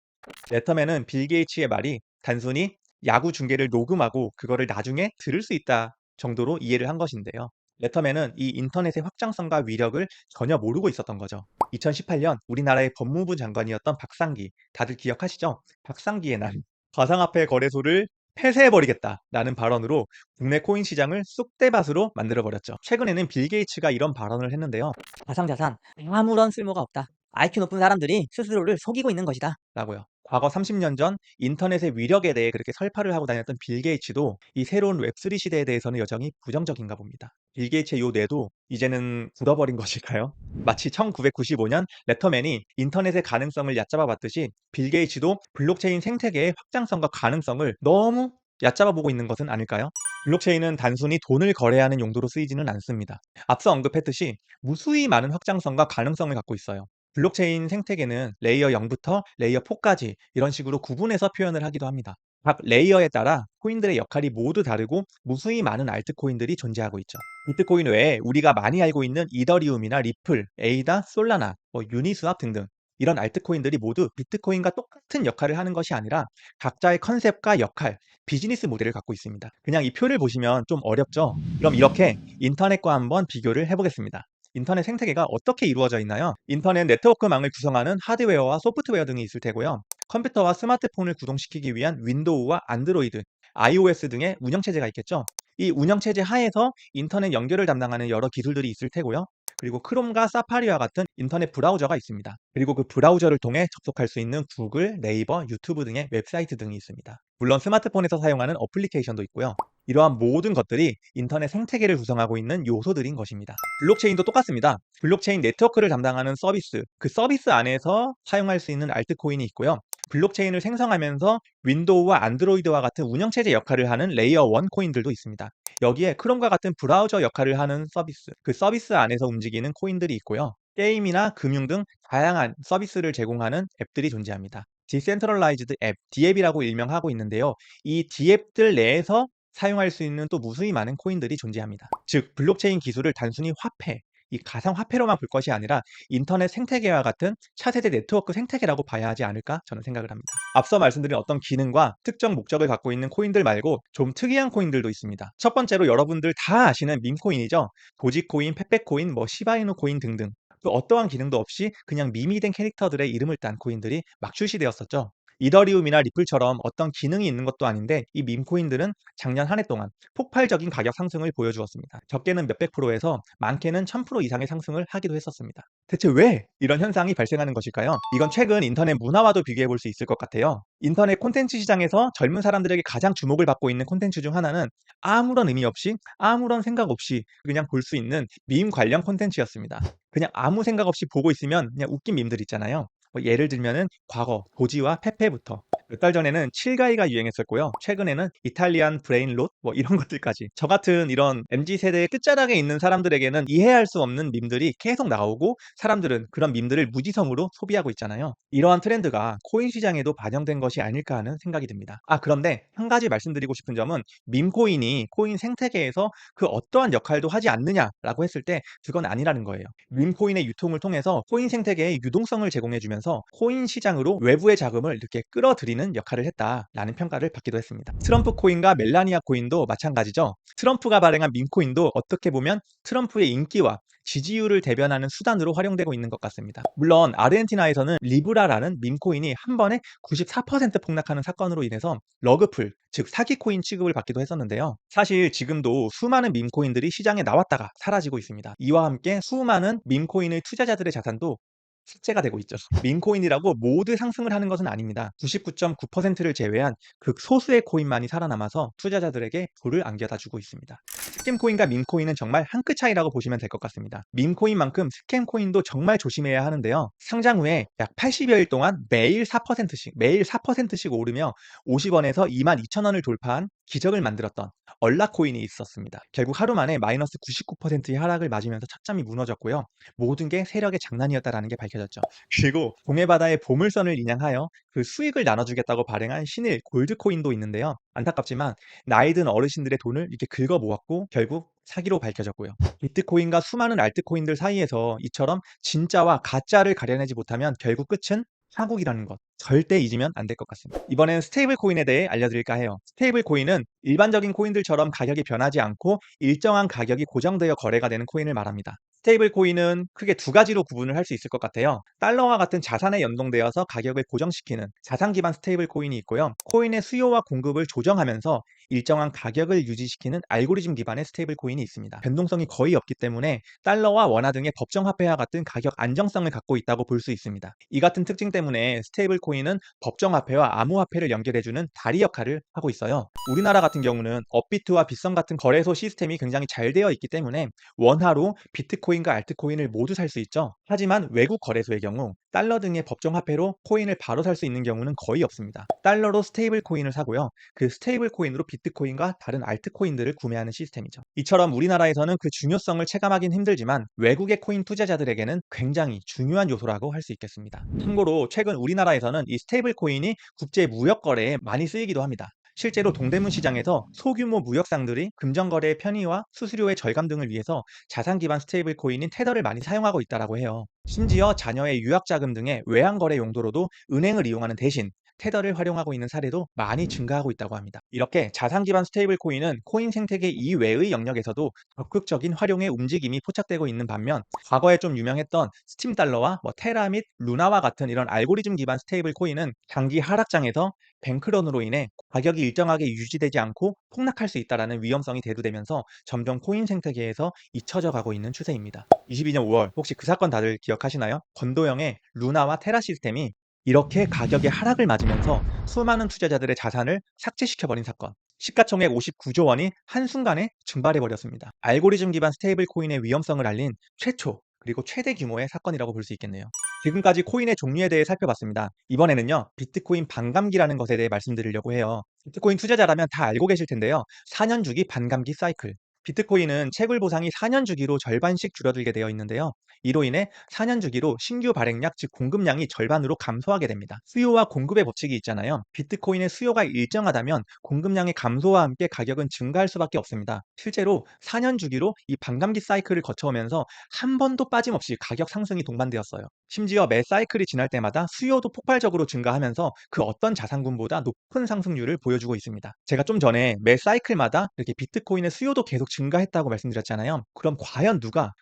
레터맨은 빌 게이츠의 말이 단순히 야구 중계를 녹음하고 그거를 나중에 들을 수 있다 정도로 이해를 한 것인데요. 레터맨은 이 인터넷의 확장성과 위력을 전혀 모르고 있었던 거죠. 2018년 우리나라의 법무부 장관이었던 박상기, 다들 기억하시죠? 박상기의 날, 가상화폐 거래소를 폐쇄해버리겠다라는 발언으로 국내 코인 시장을 쑥대밭으로 만들어버렸죠. 최근에는 빌 게이츠가 이런 발언을 했는데요. 가상자산 아무런 쓸모가 없다. IQ 높은 사람들이 스스로를 속이고 있는 것이다. 라고요. 과거 30년 전 인터넷의 위력에 대해 그렇게 설파를 하고 다녔던 빌 게이츠도 이 새로운 웹3 시대에 대해서는 여전히 부정적인가 봅니다. 빌 게이츠의 요 뇌도 이제는 굳어버린 것일까요? 마치 1995년 레터맨이 인터넷의 가능성을 얕잡아 봤듯이 빌 게이츠도 블록체인 생태계의 확장성과 가능성을 너무 얕잡아 보고 있는 것은 아닐까요? 블록체인은 단순히 돈을 거래하는 용도로 쓰이지는 않습니다. 앞서 언급했듯이 무수히 많은 확장성과 가능성을 갖고 있어요. 블록체인 생태계는 레이어 0부터 레이어 4까지 이런 식으로 구분해서 표현을 하기도 합니다. 각 레이어에 따라 코인들의 역할이 모두 다르고 무수히 많은 알트코인들이 존재하고 있죠. 비트코인 외에 우리가 많이 알고 있는 이더리움이나 리플, 에이다, 솔라나, 유니스왑 등등 이런 알트코인들이 모두 비트코인과 똑같은 역할을 하는 것이 아니라 각자의 컨셉과 역할, 비즈니스 모델을 갖고 있습니다. 그냥 이 표를 보시면 좀 어렵죠? 그럼 이렇게 인터넷과 한번 비교를 해보겠습니다. 인터넷 생태계가 어떻게 이루어져 있나요? 인터넷 네트워크망을 구성하는 하드웨어와 소프트웨어 등이 있을 테고요. 컴퓨터와 스마트폰을 구동시키기 위한 윈도우와 안드로이드, iOS 등의 운영체제가 있겠죠. 이 운영체제 하에서 인터넷 연결을 담당하는 여러 기술들이 있을 테고요. 그리고 크롬과 사파리와 같은 인터넷 브라우저가 있습니다. 그리고 그 브라우저를 통해 접속할 수 있는 구글, 네이버, 유튜브 등의 웹사이트 등이 있습니다. 물론 스마트폰에서 사용하는 어플리케이션도 있고요. 이러한 모든 것들이 인터넷 생태계를 구성하고 있는 요소들인 것입니다. 블록체인도 똑같습니다. 블록체인 네트워크를 담당하는 서비스, 그 서비스 안에서 사용할 수 있는 알트코인이 있고요. 블록체인을 생성하면서 윈도우와 안드로이드와 같은 운영체제 역할을 하는 레이어 1 코인들도 있습니다. 여기에 크롬과 같은 브라우저 역할을 하는 서비스, 그 서비스 안에서 움직이는 코인들이 있고요. 게임이나 금융 등 다양한 서비스를 제공하는 앱들이 존재합니다. 디센트럴라이즈드 앱, D앱이라고 일명하고 있는데요. 이 D앱들 내에서 사용할 수 있는 또 무수히 많은 코인들이 존재합니다. 즉, 블록체인 기술을 단순히 화폐, 이 가상 화폐로만 볼 것이 아니라 인터넷 생태계와 같은 차세대 네트워크 생태계라고 봐야 하지 않을까 저는 생각을 합니다. 앞서 말씀드린 어떤 기능과 특정 목적을 갖고 있는 코인들 말고 좀 특이한 코인들도 있습니다. 첫 번째로 여러분들 다 아시는 밈코인이죠. 도지코인, 페페코인, 시바이누 코인 등등. 또 어떠한 기능도 없이 그냥 밈이 된 캐릭터들의 이름을 딴 코인들이 막 출시되었었죠. 이더리움이나 리플처럼 어떤 기능이 있는 것도 아닌데 이 밈코인들은 작년 한 해 동안 폭발적인 가격 상승을 보여주었습니다. 적게는 몇백 프로에서 많게는 1000% 이상의 상승을 하기도 했었습니다. 대체 왜 이런 현상이 발생하는 것일까요? 이건 최근 인터넷 문화와도 비교해 볼 수 있을 것 같아요. 인터넷 콘텐츠 시장에서 젊은 사람들에게 가장 주목을 받고 있는 콘텐츠 중 하나는 아무런 의미 없이 아무런 생각 없이 그냥 볼 수 있는 밈 관련 콘텐츠였습니다. 그냥 아무 생각 없이 보고 있으면 그냥 웃긴 밈들 있잖아요. 예를 들면은 과거 도지와 페페부터 몇 달 전에는 칠가이가 유행했었고요. 최근에는 이탈리안 브레인롯 이런 것들까지. 저 같은 이런 MZ 세대의 끝자락에 있는 사람들에게는 이해할 수 없는 밈들이 계속 나오고 사람들은 그런 밈들을 무지성으로 소비하고 있잖아요. 이러한 트렌드가 코인 시장에도 반영된 것이 아닐까 하는 생각이 듭니다. 그런데 한 가지 말씀드리고 싶은 점은 밈코인이 코인 생태계에서 그 어떠한 역할도 하지 않느냐라고 했을 때 그건 아니라는 거예요. 밈코인의 유통을 통해서 코인 생태계에 유동성을 제공해주면서 코인 시장으로 외부의 자금을 이렇게 끌어들이는 역할을 했다라는 평가를 받기도 했습니다. 트럼프 코인과 멜라니아 코인도 마찬가지죠. 트럼프가 발행한 밈코인도 어떻게 보면 트럼프의 인기와 지지율을 대변하는 수단으로 활용되고 있는 것 같습니다. 물론 아르헨티나에서는 리브라라는 밈코인이 한 번에 94% 폭락하는 사건으로 인해서 러그풀, 즉 사기코인 취급을 받기도 했었는데요. 사실 지금도 수많은 밈코인들이 시장에 나왔다가 사라지고 있습니다. 이와 함께 수많은 밈코인의 투자자들의 자산도 삭제가 되고 있죠. 밈코인이라고 모두 상승을 하는 것은 아닙니다. 99.9%를 제외한 극소수의 코인만이 살아남아서 투자자들에게 부를 안겨다 주고 있습니다. 스캠코인과 밈코인은 정말 한 끗 차이라고 보시면 될 것 같습니다. 밈코인만큼 스캠코인도 정말 조심해야 하는데요. 상장 후에 약 80여일 동안 매일 4%씩 오르며 50원에서 22,000원을 돌파한 기적을 만들었던 얼라코인이 있었습니다. 결국 하루 만에 마이너스 99%의 하락을 맞으면서 차점이 무너졌고요. 모든 게 세력의 장난이었다라는 게 밝혀졌죠. 그리고 동해바다의 보물선을 인양하여 그 수익을 나눠주겠다고 발행한 신일 골드코인도 있는데요. 안타깝지만 나이 든 어르신들의 돈을 이렇게 긁어 모았고 결국 사기로 밝혀졌고요. 비트코인과 수많은 알트코인들 사이에서 이처럼 진짜와 가짜를 가려내지 못하면 결국 끝은 파국이라는 것. 절대 잊으면 안 될 것 같습니다. 이번엔 스테이블 코인에 대해 알려드릴까 해요. 스테이블 코인은 일반적인 코인들처럼 가격이 변하지 않고 일정한 가격이 고정되어 거래가 되는 코인을 말합니다. 스테이블 코인은 크게 두 가지로 구분을 할 수 있을 것 같아요. 달러와 같은 자산에 연동되어서 가격을 고정시키는 자산 기반 스테이블 코인이 있고요. 코인의 수요와 공급을 조정하면서 일정한 가격을 유지시키는 알고리즘 기반의 스테이블 코인이 있습니다. 변동성이 거의 없기 때문에 달러와 원화 등의 법정 화폐와 같은 가격 안정성을 갖고 있다고 볼 수 있습니다. 이 같은 특징 때문에 스테이블 코인은 법정 화폐와 암호화폐를 연결해주는 다리 역할을 하고 있어요. 우리나라 같은 경우는 업비트와 빗썸 같은 거래소 시스템이 굉장히 잘 되어 있기 때문에 원화로 비트코인과 알트코인을 모두 살 수 있죠. 하지만 외국 거래소의 경우 달러 등의 법정 화폐로 코인을 바로 살 수 있는 경우는 거의 없습니다. 달러로 스테이블 코인을 사고요. 그 스테이블 코인으로 비트코인과 다른 알트코인들을 구매하는 시스템이죠. 이처럼 우리나라에서는 그 중요성을 체감하긴 힘들지만 외국의 코인 투자자들에게는 굉장히 중요한 요소라고 할 수 있겠습니다. 참고로 최근 우리나라에서는 이 스테이블 코인이 국제 무역 거래에 많이 쓰이기도 합니다. 실제로 동대문 시장에서 소규모 무역상들이 금전거래의 편의와 수수료의 절감 등을 위해서 자산 기반 스테이블 코인인 테더를 많이 사용하고 있다고 해요. 심지어 자녀의 유학자금 등의 외환거래 용도로도 은행을 이용하는 대신 테더를 활용하고 있는 사례도 많이 증가하고 있다고 합니다. 이렇게 자산 기반 스테이블 코인은 코인 생태계 이외의 영역에서도 적극적인 활용의 움직임이 포착되고 있는 반면 과거에 좀 유명했던 스팀 달러와 테라 및 루나와 같은 이런 알고리즘 기반 스테이블 코인은 장기 하락장에서 뱅크런으로 인해 가격이 일정하게 유지되지 않고 폭락할 수 있다는 위험성이 대두되면서 점점 코인 생태계에서 잊혀져 가고 있는 추세입니다. 22년 5월 혹시 그 사건 다들 기억하시나요? 건도형의 루나와 테라 시스템이 이렇게 가격의 하락을 맞으면서 수많은 투자자들의 자산을 삭제시켜버린 사건. 시가총액 59조 원이 한순간에 증발해버렸습니다. 알고리즘 기반 스테이블 코인의 위험성을 알린 최초 그리고 최대 규모의 사건이라고 볼 수 있겠네요. 지금까지 코인의 종류에 대해 살펴봤습니다. 이번에는요, 비트코인 반감기라는 것에 대해 말씀드리려고 해요. 비트코인 투자자라면 다 알고 계실 텐데요. 4년 주기 반감기 사이클. 비트코인은 채굴 보상이 4년 주기로 절반씩 줄어들게 되어 있는데요. 이로 인해 4년 주기로 신규 발행량, 즉 공급량이 절반으로 감소하게 됩니다. 수요와 공급의 법칙이 있잖아요. 비트코인의 수요가 일정하다면 공급량의 감소와 함께 가격은 증가할 수밖에 없습니다. 실제로 4년 주기로 이 반감기 사이클을 거쳐오면서 한 번도 빠짐없이 가격 상승이 동반되었어요. 심지어 매 사이클이 지날 때마다 수요도 폭발적으로 증가하면서 그 어떤 자산군보다 높은 상승률을 보여주고 있습니다. 제가 좀 전에 매 사이클마다 이렇게 비트코인의 수요도 계속 증가했다고 말씀드렸잖아요. 그럼 과연 누가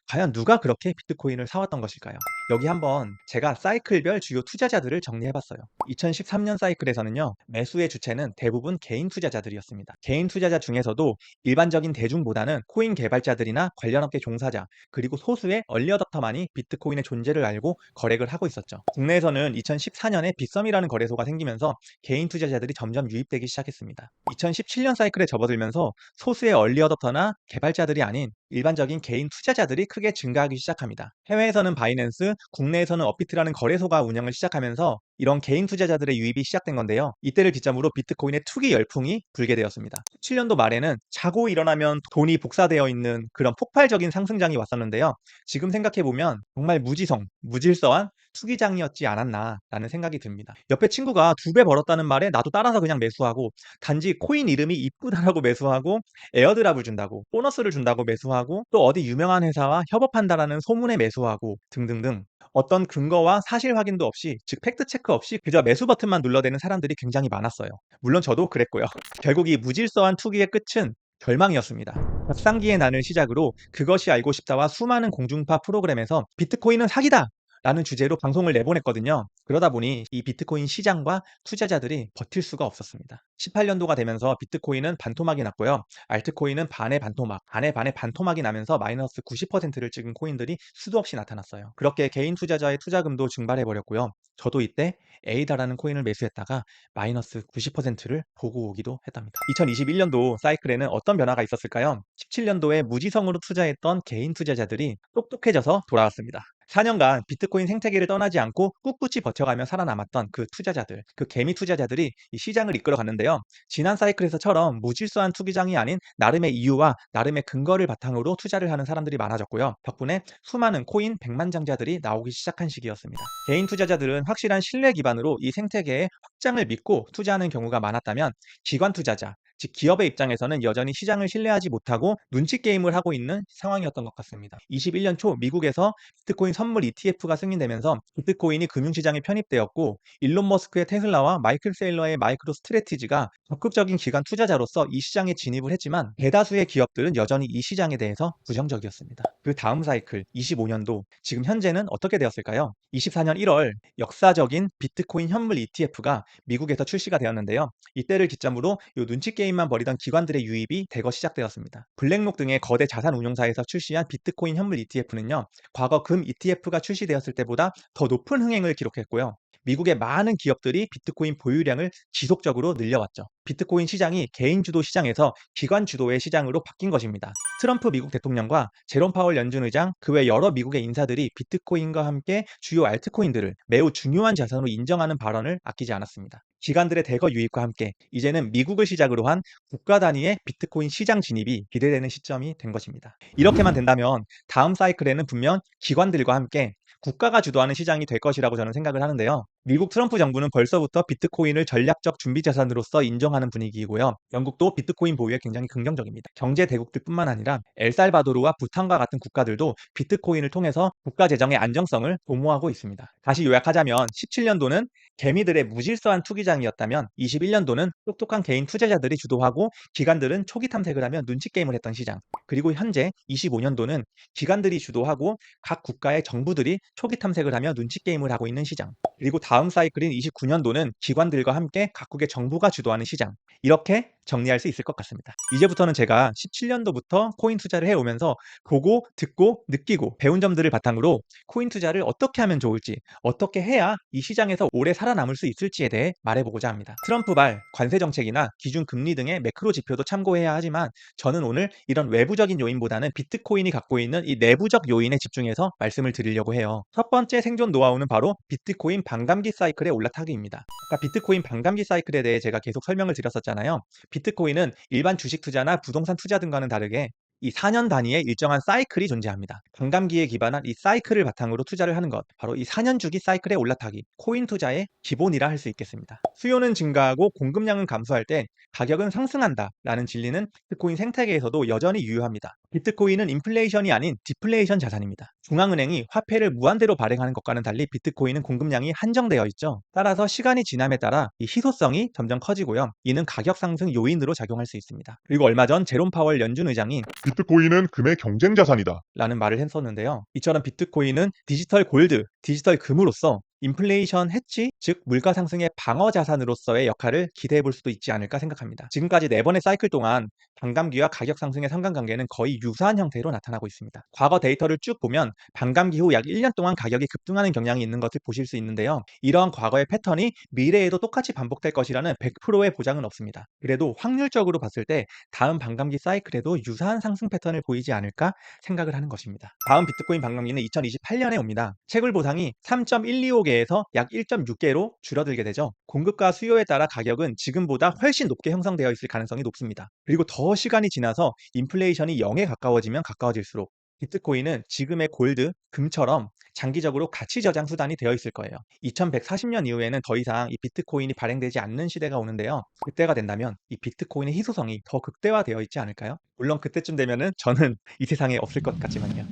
그렇게 비트코인을 사왔던 것일까요? 여기 한번 제가 사이클별 주요 투자자들을 정리해봤어요. 2013년 사이클에서는요, 매수의 주체는 대부분 개인 투자자들이었습니다. 개인 투자자 중에서도 일반적인 대중보다는 코인 개발자들이나 관련 업계 종사자, 그리고 소수의 얼리어답터만이 비트코인의 존재를 알고 거래를 하고 있었죠. 국내에서는 2014년에 빗썸이라는 거래소가 생기면서 개인 투자자들이 점점 유입되기 시작했습니다. 2017년 사이클에 접어들면서 소수의 얼리어답터나 개발자들이 아닌 일반적인 개인 투자자들이 크게 증가하기 시작합니다. 해외에서는 바이낸스, 국내에서는 업비트라는 거래소가 운영을 시작하면서 이런 개인 투자자들의 유입이 시작된 건데요. 이때를 기점으로 비트코인의 투기 열풍이 불게 되었습니다. 17년도 말에는 자고 일어나면 돈이 복사되어 있는 그런 폭발적인 상승장이 왔었는데요. 지금 생각해보면 정말 무질서한 투기장이었지 않았나라는 생각이 듭니다. 옆에 친구가 2배 벌었다는 말에 나도 따라서 그냥 매수하고, 단지 코인 이름이 이쁘다라고 매수하고, 에어드랍을 준다고, 보너스를 준다고 매수하고, 또 어디 유명한 회사와 협업한다라는 소문에 매수하고 등등등, 어떤 근거와 사실 확인도 없이, 즉 팩트 체크 없이 그저 매수 버튼만 눌러대는 사람들이 굉장히 많았어요. 물론 저도 그랬고요. 결국 이 무질서한 투기의 끝은 절망이었습니다. 닭상기의 난을 시작으로 그것이 알고 싶다와 수많은 공중파 프로그램에서 비트코인은 사기다! 라는 주제로 방송을 내보냈거든요. 그러다 보니 이 비트코인 시장과 투자자들이 버틸 수가 없었습니다. 18년도가 되면서 비트코인은 반토막이 났고요. 알트코인은 반의 반의 반토막이 나면서 마이너스 90%를 찍은 코인들이 수도 없이 나타났어요. 그렇게 개인 투자자의 투자금도 증발해버렸고요. 저도 이때 에이다라는 코인을 매수했다가 마이너스 90%를 보고 오기도 했답니다. 2021년도 사이클에는 어떤 변화가 있었을까요? 17년도에 무지성으로 투자했던 개인 투자자들이 똑똑해져서 돌아왔습니다. 4년간 비트코인 생태계를 떠나지 않고 꿋꿋이 버텨가며 살아남았던 그 투자자들, 그 개미 투자자들이 이 시장을 이끌어 갔는데요. 지난 사이클에서처럼 무질서한 투기장이 아닌 나름의 이유와 나름의 근거를 바탕으로 투자를 하는 사람들이 많아졌고요. 덕분에 수많은 코인 백만장자들이 나오기 시작한 시기였습니다. 개인 투자자들은 확실한 신뢰 기반으로 이 생태계의 확장을 믿고 투자하는 경우가 많았다면, 기관 투자자, 즉 기업의 입장에서는 여전히 시장을 신뢰하지 못하고 눈치 게임을 하고 있는 상황이었던 것 같습니다. 21년 초 미국에서 비트코인 선물 ETF가 승인되면서 비트코인이 금융시장에 편입되었고, 일론 머스크의 테슬라와 마이클 세일러의 마이크로 스트래티지가 적극적인 기관 투자자로서 이 시장에 진입을 했지만, 대다수의 기업들은 여전히 이 시장에 대해서 부정적이었습니다. 그 다음 사이클 25년도, 지금 현재는 어떻게 되었을까요? 24년 1월 역사적인 비트코인 현물 ETF가 미국에서 출시가 되었는데요. 이때를 기점으로 이 눈치 게임만 벌이던 기관들의 유입이 대거 시작되었습니다. 블랙록 등의 거대 자산 운용사에서 출시한 비트코인 현물 ETF는요, 과거 금 ETF가 출시되었을 때보다 더 높은 흥행을 기록했고요. 미국의 많은 기업들이 비트코인 보유량을 지속적으로 늘려왔죠. 비트코인 시장이 개인 주도 시장에서 기관 주도의 시장으로 바뀐 것입니다. 트럼프 미국 대통령과 제롬 파월 연준 의장, 그 외 여러 미국의 인사들이 비트코인과 함께 주요 알트코인들을 매우 중요한 자산으로 인정하는 발언을 아끼지 않았습니다. 기관들의 대거 유입과 함께 이제는 미국을 시작으로 한 국가 단위의 비트코인 시장 진입이 기대되는 시점이 된 것입니다. 이렇게만 된다면 다음 사이클에는 분명 기관들과 함께 국가가 주도하는 시장이 될 것이라고 저는 생각을 하는데요. 미국 트럼프 정부는 벌써부터 비트코인을 전략적 준비 자산으로서 인정하는 분위기이고요. 영국도 비트코인 보유에 굉장히 긍정적입니다. 경제 대국들뿐만 아니라 엘살바도르와 부탄과 같은 국가들도 비트코인을 통해서 국가 재정의 안정성을 도모하고 있습니다. 다시 요약하자면 17년도는 개미들의 무질서한 투기장이었다면, 21년도는 똑똑한 개인 투자자들이 주도하고 기관들은 초기 탐색을 하며 눈치 게임을 했던 시장, 그리고 현재 25년도는 기관들이 주도하고 각 국가의 정부들이 초기 탐색을 하며 눈치 게임을 하고 있는 시장, 그리고 다음 사이클인 29년도는 기관들과 함께 각국의 정부가 주도하는 시장, 이렇게 정리할 수 있을 것 같습니다. 이제부터는 제가 17년도부터 코인 투자를 해오면서 보고, 듣고, 느끼고 배운 점들을 바탕으로 코인 투자를 어떻게 하면 좋을지, 어떻게 해야 이 시장에서 오래 살아남을 수 있을지에 대해 말해보고자 합니다. 트럼프발 관세 정책이나 기준 금리 등의 매크로 지표도 참고해야 하지만, 저는 오늘 이런 외부적인 요인보다는 비트코인이 갖고 있는 이 내부적 요인에 집중해서 말씀을 드리려고 해요. 첫 번째 생존 노하우는 바로 비트코인 반감기 사이클의 올라타기입니다. 아까 비트코인 반감기 사이클에 대해 제가 계속 설명을 드렸었잖아요. 비트코인은 일반 주식 투자나 부동산 투자 등과는 다르게 이 4년 단위의 일정한 사이클이 존재합니다. 반감기에 기반한 이 사이클을 바탕으로 투자를 하는 것, 바로 이 4년 주기 사이클의 올라타기, 코인 투자의 기본이라 할 수 있겠습니다. 수요는 증가하고 공급량은 감소할 때 가격은 상승한다라는 진리는 비트코인 생태계에서도 여전히 유효합니다. 비트코인은 인플레이션이 아닌 디플레이션 자산입니다. 중앙은행이 화폐를 무한대로 발행하는 것과는 달리 비트코인은 공급량이 한정되어 있죠. 따라서 시간이 지남에 따라 이 희소성이 점점 커지고요. 이는 가격 상승 요인으로 작용할 수 있습니다. 그리고 얼마 전 제롬 파월 연준 의장이 비트코인은 금의 경쟁 자산이다. 라는 말을 했었는데요. 이처럼 비트코인은 디지털 골드, 디지털 금으로서 인플레이션 해치, 즉 물가 상승의 방어 자산으로서의 역할을 기대해 볼 수도 있지 않을까 생각합니다. 지금까지 4번의 사이클 동안 반감기와 가격 상승의 상관관계는 거의 유사한 형태로 나타나고 있습니다. 과거 데이터를 쭉 보면 반감기 후 약 1년 동안 가격이 급등하는 경향이 있는 것을 보실 수 있는데요. 이러한 과거의 패턴이 미래에도 똑같이 반복될 것이라는 100%의 보장은 없습니다. 그래도 확률적으로 봤을 때 다음 반감기 사이클에도 유사한 상승 패턴을 보이지 않을까 생각을 하는 것입니다. 다음 비트코인 반감기는 2028년에 옵니다. 채굴 보상이 3.125개에서 약 1.6개로 줄어들게 되죠. 공급과 수요에 따라 가격은 지금보다 훨씬 높게 형성되어 있을 가능성이 높습니다. 그리고 더 시간이 지나서 인플레이션이 0에 가까워지면 가까워질수록 비트코인은 지금의 골드, 금처럼 장기적으로 가치 저장 수단이 되어 있을 거예요. 2140년 이후에는 더 이상 이 비트코인이 발행되지 않는 시대가 오는데요. 그때가 된다면 이 비트코인의 희소성이 더 극대화되어 있지 않을까요? 물론 그때쯤 되면은 저는 이 세상에 없을 것 같지만요.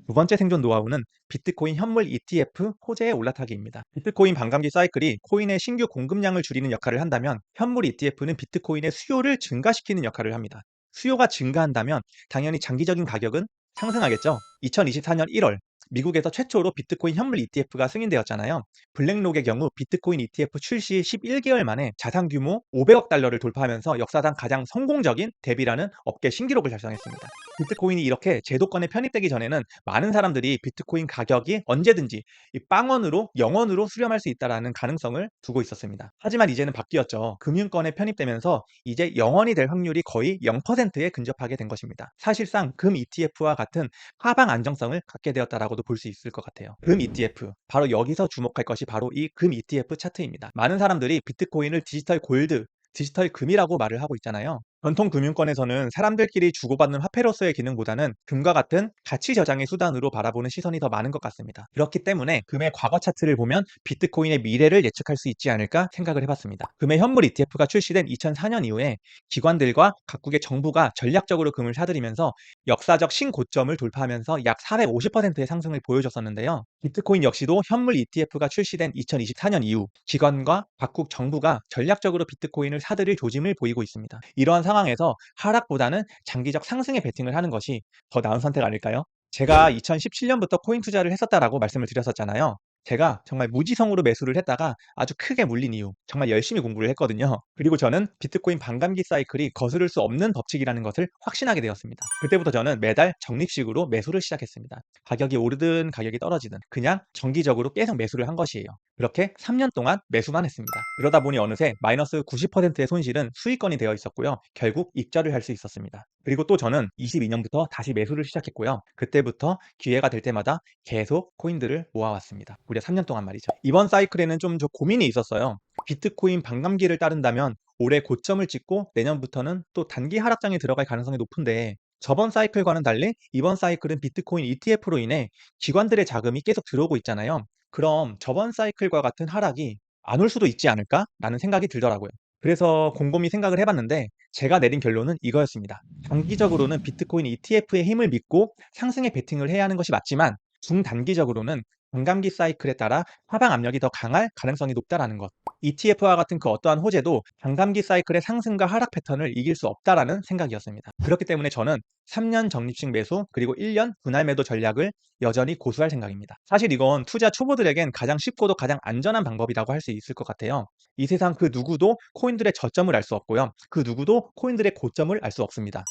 두 번째 생존 노하우는 비트코인 현물 ETF 호재의 올라타기입니다. 비트코인 반감기 사이클이 코인의 신규 공급량을 줄이는 역할을 한다면 현물 ETF는 비트코인의 수요를 증가시키는 역할을 합니다. 수요가 증가한다면 당연히 장기적인 가격은 상승하겠죠. 2024년 1월 미국에서 최초로 비트코인 현물 ETF가 승인되었잖아요. 블랙록의 경우 비트코인 ETF 출시 11개월 만에 자산 규모 500억 달러를 돌파하면서 역사상 가장 성공적인 데뷔라는 업계 신기록을 달성했습니다. 비트코인이 이렇게 제도권에 편입되기 전에는 많은 사람들이 비트코인 가격이 언제든지 이 빵원으로 0원으로 수렴할 수 있다는 가능성을 두고 있었습니다. 하지만 이제는 바뀌었죠. 금융권에 편입되면서 이제 0원이 될 확률이 거의 0%에 근접하게 된 것입니다. 사실상 금 ETF와 같은 하방 안정성을 갖게 되었다라고도 볼 수 있을 것 같아요. 금 ETF, 바로 여기서 주목할 것이 바로 이 금 ETF 차트입니다. 많은 사람들이 비트코인을 디지털 골드, 디지털 금이라고 말을 하고 있잖아요. 전통 금융권에서는 사람들끼리 주고받는 화폐로서의 기능보다는 금과 같은 가치 저장의 수단으로 바라보는 시선이 더 많은 것 같습니다. 그렇기 때문에 금의 과거 차트를 보면 비트코인의 미래를 예측할 수 있지 않을까 생각을 해봤습니다. 금의 현물 ETF가 출시된 2004년 이후에 기관들과 각국의 정부가 전략적으로 금을 사들이면서 역사적 신고점을 돌파하면서 약 450%의 상승을 보여줬었는데요. 비트코인 역시도 현물 ETF가 출시된 2024년 이후 기관과 각국 정부가 전략적으로 비트코인을 사들일 조짐을 보이고 있습니다. 이러한 상황에서 하락보다는 장기적 상승에 베팅을 하는 것이 더 나은 선택 아닐까요? 제가 2017년부터 코인 투자를 했었다라고 말씀을 드렸었잖아요. 제가 정말 무지성으로 매수를 했다가 아주 크게 물린 이유, 정말 열심히 공부를 했거든요. 그리고 저는 비트코인 반감기 사이클이 거스를 수 없는 법칙이라는 것을 확신하게 되었습니다. 그때부터 저는 매달 적립식으로 매수를 시작했습니다. 가격이 오르든 가격이 떨어지든 그냥 정기적으로 계속 매수를 한 것이에요. 그렇게 3년 동안 매수만 했습니다. 그러다 보니 어느새 마이너스 90%의 손실은 수익권이 되어 있었고요. 결국 입절을 할 수 있었습니다. 그리고 또 저는 22년부터 다시 매수를 시작했고요. 그때부터 기회가 될 때마다 계속 코인들을 모아왔습니다. 무려 3년 동안 말이죠. 이번 사이클에는 좀 고민이 있었어요. 비트코인 반감기를 따른다면 올해 고점을 찍고 내년부터는 또 단기 하락장에 들어갈 가능성이 높은데 저번 사이클과는 달리 이번 사이클은 비트코인 ETF로 인해 기관들의 자금이 계속 들어오고 있잖아요. 그럼 저번 사이클과 같은 하락이 안 올 수도 있지 않을까? 라는 생각이 들더라고요. 그래서 곰곰이 생각을 해봤는데 제가 내린 결론은 이거였습니다. 장기적으로는 비트코인 ETF의 힘을 믿고 상승에 베팅을 해야 하는 것이 맞지만 중단기적으로는 반감기 사이클에 따라 하방 압력이 더 강할 가능성이 높다라는 것. ETF와 같은 그 어떠한 호재도 반감기 사이클의 상승과 하락 패턴을 이길 수 없다라는 생각이었습니다. 그렇기 때문에 저는 3년 적립식 매수 그리고 1년 분할 매도 전략을 여전히 고수할 생각입니다. 사실 이건 투자 초보들에겐 가장 쉽고도 가장 안전한 방법이라고 할 수 있을 것 같아요. 이 세상 그 누구도 코인들의 저점을 알 수 없고요. 그 누구도 코인들의 고점을 알 수 없습니다.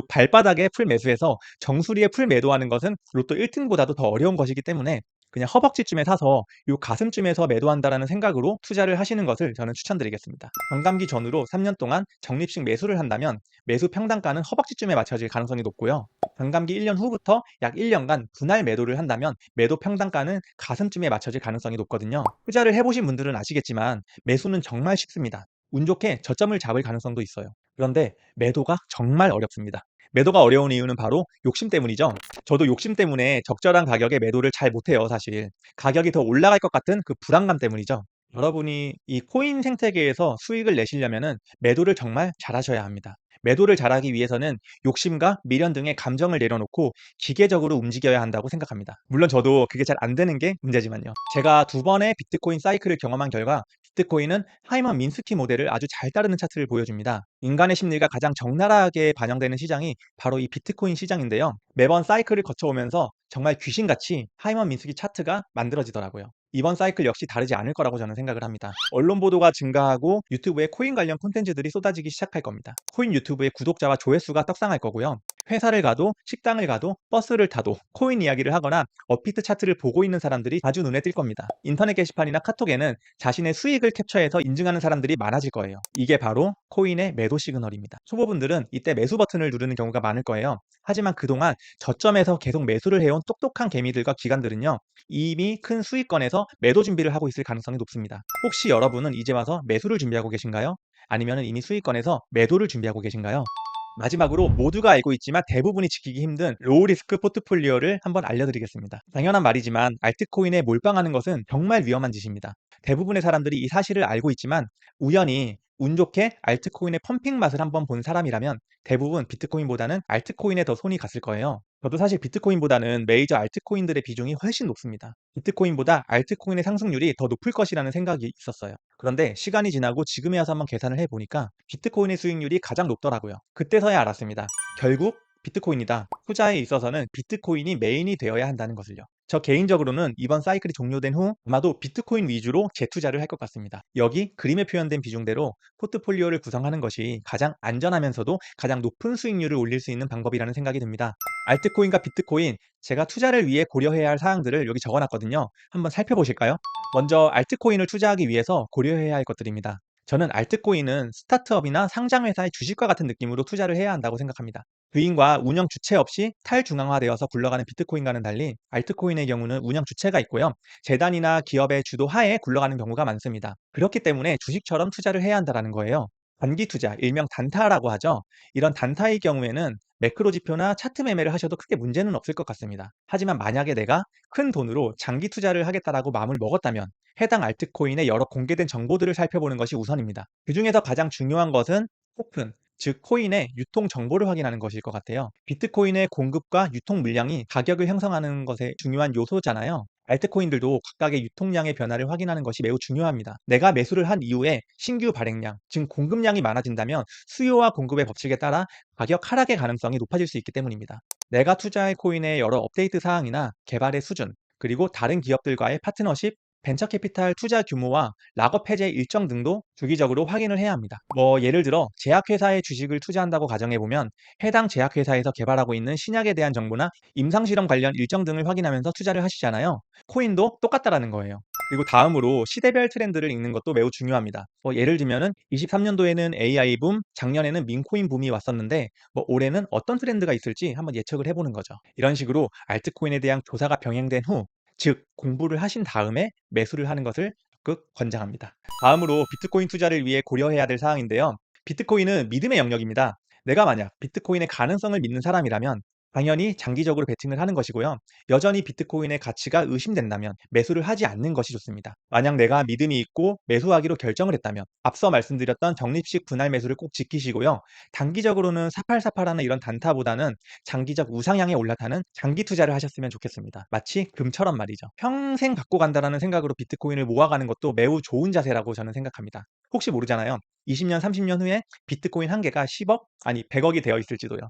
발바닥에 풀 매수해서 정수리에 풀 매도하는 것은 로또 1등보다도 더 어려운 것이기 때문에 그냥 허벅지쯤에 사서 요 가슴쯤에서 매도한다라는 생각으로 투자를 하시는 것을 저는 추천드리겠습니다. 반감기 전후로 3년 동안 적립식 매수를 한다면 매수 평단가는 허벅지쯤에 맞춰질 가능성이 높고요. 반감기 1년 후부터 약 1년간 분할 매도를 한다면 매도 평단가는 가슴쯤에 맞춰질 가능성이 높거든요. 투자를 해보신 분들은 아시겠지만 매수는 정말 쉽습니다. 운 좋게 저점을 잡을 가능성도 있어요. 그런데 매도가 정말 어렵습니다. 매도가 어려운 이유는 바로 욕심 때문이죠. 저도 욕심 때문에 적절한 가격에 매도를 잘 못해요, 사실. 가격이 더 올라갈 것 같은 그 불안감 때문이죠. 여러분이 이 코인 생태계에서 수익을 내시려면은 매도를 정말 잘하셔야 합니다. 매도를 잘하기 위해서는 욕심과 미련 등의 감정을 내려놓고 기계적으로 움직여야 한다고 생각합니다. 물론 저도 그게 잘 안 되는 게 문제지만요. 제가 두 번의 비트코인 사이클을 경험한 결과 비트코인은 하이먼 민스키 모델을 아주 잘 따르는 차트를 보여줍니다. 인간의 심리가 가장 적나라하게 반영되는 시장이 바로 이 비트코인 시장인데요. 매번 사이클을 거쳐오면서 정말 귀신같이 하이먼 민스키 차트가 만들어지더라고요. 이번 사이클 역시 다르지 않을 거라고 저는 생각을 합니다. 언론 보도가 증가하고 유튜브에 코인 관련 콘텐츠들이 쏟아지기 시작할 겁니다. 코인 유튜브의 구독자와 조회수가 떡상할 거고요. 회사를 가도 식당을 가도 버스를 타도 코인 이야기를 하거나 업비트 차트를 보고 있는 사람들이 자주 눈에 띌 겁니다. 인터넷 게시판이나 카톡에는 자신의 수익을 캡처해서 인증하는 사람들이 많아질 거예요. 이게 바로 코인의 매도 시그널입니다. 초보분들은 이때 매수 버튼을 누르는 경우가 많을 거예요. 하지만 그동안 저점에서 계속 매수를 해온 똑똑한 개미들과 기관들은요, 이미 큰 수익권에서 매도 준비를 하고 있을 가능성이 높습니다. 혹시 여러분은 이제 와서 매수를 준비하고 계신가요? 아니면 이미 수익권에서 매도를 준비하고 계신가요? 마지막으로 모두가 알고 있지만 대부분이 지키기 힘든 로우 리스크 포트폴리오를 한번 알려드리겠습니다. 당연한 말이지만 알트코인에 몰빵하는 것은 정말 위험한 짓입니다. 대부분의 사람들이 이 사실을 알고 있지만 우연히 운 좋게 알트코인의 펌핑 맛을 한번 본 사람이라면 대부분 비트코인보다는 알트코인에 더 손이 갔을 거예요. 저도 사실 비트코인보다는 메이저 알트코인들의 비중이 훨씬 높습니다. 비트코인보다 알트코인의 상승률이 더 높을 것이라는 생각이 있었어요. 그런데 시간이 지나고 지금에 와서 한번 계산을 해보니까 비트코인의 수익률이 가장 높더라고요. 그때서야 알았습니다. 결국 비트코인이다. 투자에 있어서는 비트코인이 메인이 되어야 한다는 것을요. 저 개인적으로는 이번 사이클이 종료된 후 아마도 비트코인 위주로 재투자를 할 것 같습니다. 여기 그림에 표현된 비중대로 포트폴리오를 구성하는 것이 가장 안전하면서도 가장 높은 수익률을 올릴 수 있는 방법이라는 생각이 듭니다. 알트코인과 비트코인, 제가 투자를 위해 고려해야 할 사항들을 여기 적어놨거든요. 한번 살펴보실까요? 먼저 알트코인을 투자하기 위해서 고려해야 할 것들입니다. 저는 알트코인은 스타트업이나 상장회사의 주식과 같은 느낌으로 투자를 해야 한다고 생각합니다. 주인과 운영 주체 없이 탈중앙화되어서 굴러가는 비트코인과는 달리 알트코인의 경우는 운영 주체가 있고요. 재단이나 기업의 주도 하에 굴러가는 경우가 많습니다. 그렇기 때문에 주식처럼 투자를 해야 한다는 거예요. 단기 투자, 일명 단타라고 하죠. 이런 단타의 경우에는 매크로 지표나 차트 매매를 하셔도 크게 문제는 없을 것 같습니다. 하지만 만약에 내가 큰 돈으로 장기 투자를 하겠다라고 마음을 먹었다면 해당 알트코인의 여러 공개된 정보들을 살펴보는 것이 우선입니다. 그 중에서 가장 중요한 것은 토큰, 즉 코인의 유통 정보를 확인하는 것일 것 같아요. 비트코인의 공급과 유통 물량이 가격을 형성하는 것에 중요한 요소잖아요. 알트코인들도 각각의 유통량의 변화를 확인하는 것이 매우 중요합니다. 내가 매수를 한 이후에 신규 발행량, 즉 공급량이 많아진다면 수요와 공급의 법칙에 따라 가격 하락의 가능성이 높아질 수 있기 때문입니다. 내가 투자할 코인의 여러 업데이트 사항이나 개발의 수준, 그리고 다른 기업들과의 파트너십, 벤처 캐피탈 투자 규모와 락업 해제 일정 등도 주기적으로 확인을 해야 합니다. 예를 들어 제약회사의 주식을 투자한다고 가정해보면 해당 제약회사에서 개발하고 있는 신약에 대한 정보나 임상실험 관련 일정 등을 확인하면서 투자를 하시잖아요. 코인도 똑같다라는 거예요. 그리고 다음으로 시대별 트렌드를 읽는 것도 매우 중요합니다. 예를 들면은 23년도에는 AI 붐, 작년에는 민코인 붐이 왔었는데 올해는 어떤 트렌드가 있을지 한번 예측을 해보는 거죠. 이런 식으로 알트코인에 대한 조사가 병행된 후, 즉 공부를 하신 다음에 매수를 하는 것을 적극 권장합니다. 다음으로 비트코인 투자를 위해 고려해야 될 사항인데요. 비트코인은 믿음의 영역입니다. 내가 만약 비트코인의 가능성을 믿는 사람이라면 당연히 장기적으로 베팅을 하는 것이고요. 여전히 비트코인의 가치가 의심된다면 매수를 하지 않는 것이 좋습니다. 만약 내가 믿음이 있고 매수하기로 결정을 했다면 앞서 말씀드렸던 적립식 분할 매수를 꼭 지키시고요. 단기적으로는 사팔사팔하는 이런 단타보다는 장기적 우상향에 올라타는 장기 투자를 하셨으면 좋겠습니다. 마치 금처럼 말이죠. 평생 갖고 간다는 생각으로 비트코인을 모아가는 것도 매우 좋은 자세라고 저는 생각합니다. 혹시 모르잖아요. 20년, 30년 후에 비트코인 한 개가 10억? 아니 100억이 되어 있을지도요.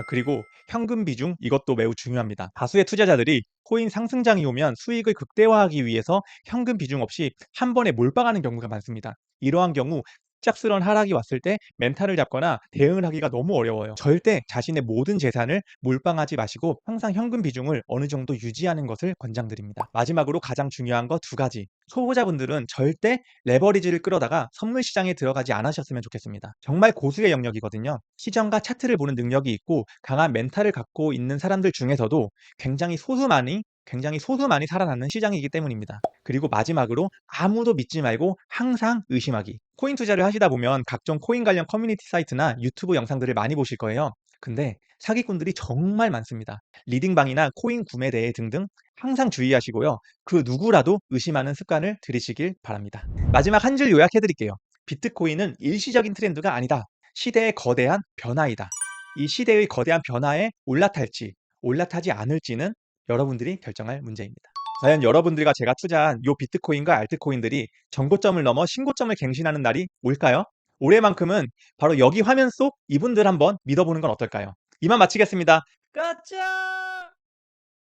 그리고 현금 비중, 이것도 매우 중요합니다. 다수의 투자자들이 코인 상승장이 오면 수익을 극대화하기 위해서 현금 비중 없이 한 번에 몰빵하는 경우가 많습니다. 이러한 경우 갑작스러운 하락이 왔을 때 멘탈을 잡거나 대응을 하기가 너무 어려워요. 절대 자신의 모든 재산을 몰빵하지 마시고 항상 현금 비중을 어느 정도 유지하는 것을 권장드립니다. 마지막으로 가장 중요한 거 두 가지. 초보자분들은 절대 레버리지를 끌어다가 선물 시장에 들어가지 않으셨으면 좋겠습니다. 정말 고수의 영역이거든요. 시장과 차트를 보는 능력이 있고 강한 멘탈을 갖고 있는 사람들 중에서도 굉장히 소수만이 살아남는 시장이기 때문입니다. 그리고 마지막으로 아무도 믿지 말고 항상 의심하기. 코인 투자를 하시다 보면 각종 코인 관련 커뮤니티 사이트나 유튜브 영상들을 많이 보실 거예요. 근데 사기꾼들이 정말 많습니다. 리딩방이나 코인 구매 대회 등등 항상 주의하시고요. 그 누구라도 의심하는 습관을 들이시길 바랍니다. 마지막 한 줄 요약해 드릴게요. 비트코인은 일시적인 트렌드가 아니다. 시대의 거대한 변화이다. 이 시대의 거대한 변화에 올라탈지 올라타지 않을지는 여러분들이 결정할 문제입니다. 과연 여러분들과 제가 투자한 요 비트코인과 알트코인들이 정고점을 넘어 신고점을 갱신하는 날이 올까요? 올해만큼은 바로 여기 화면 속 이분들 한번 믿어보는 건 어떨까요? 이만 마치겠습니다. 까짜!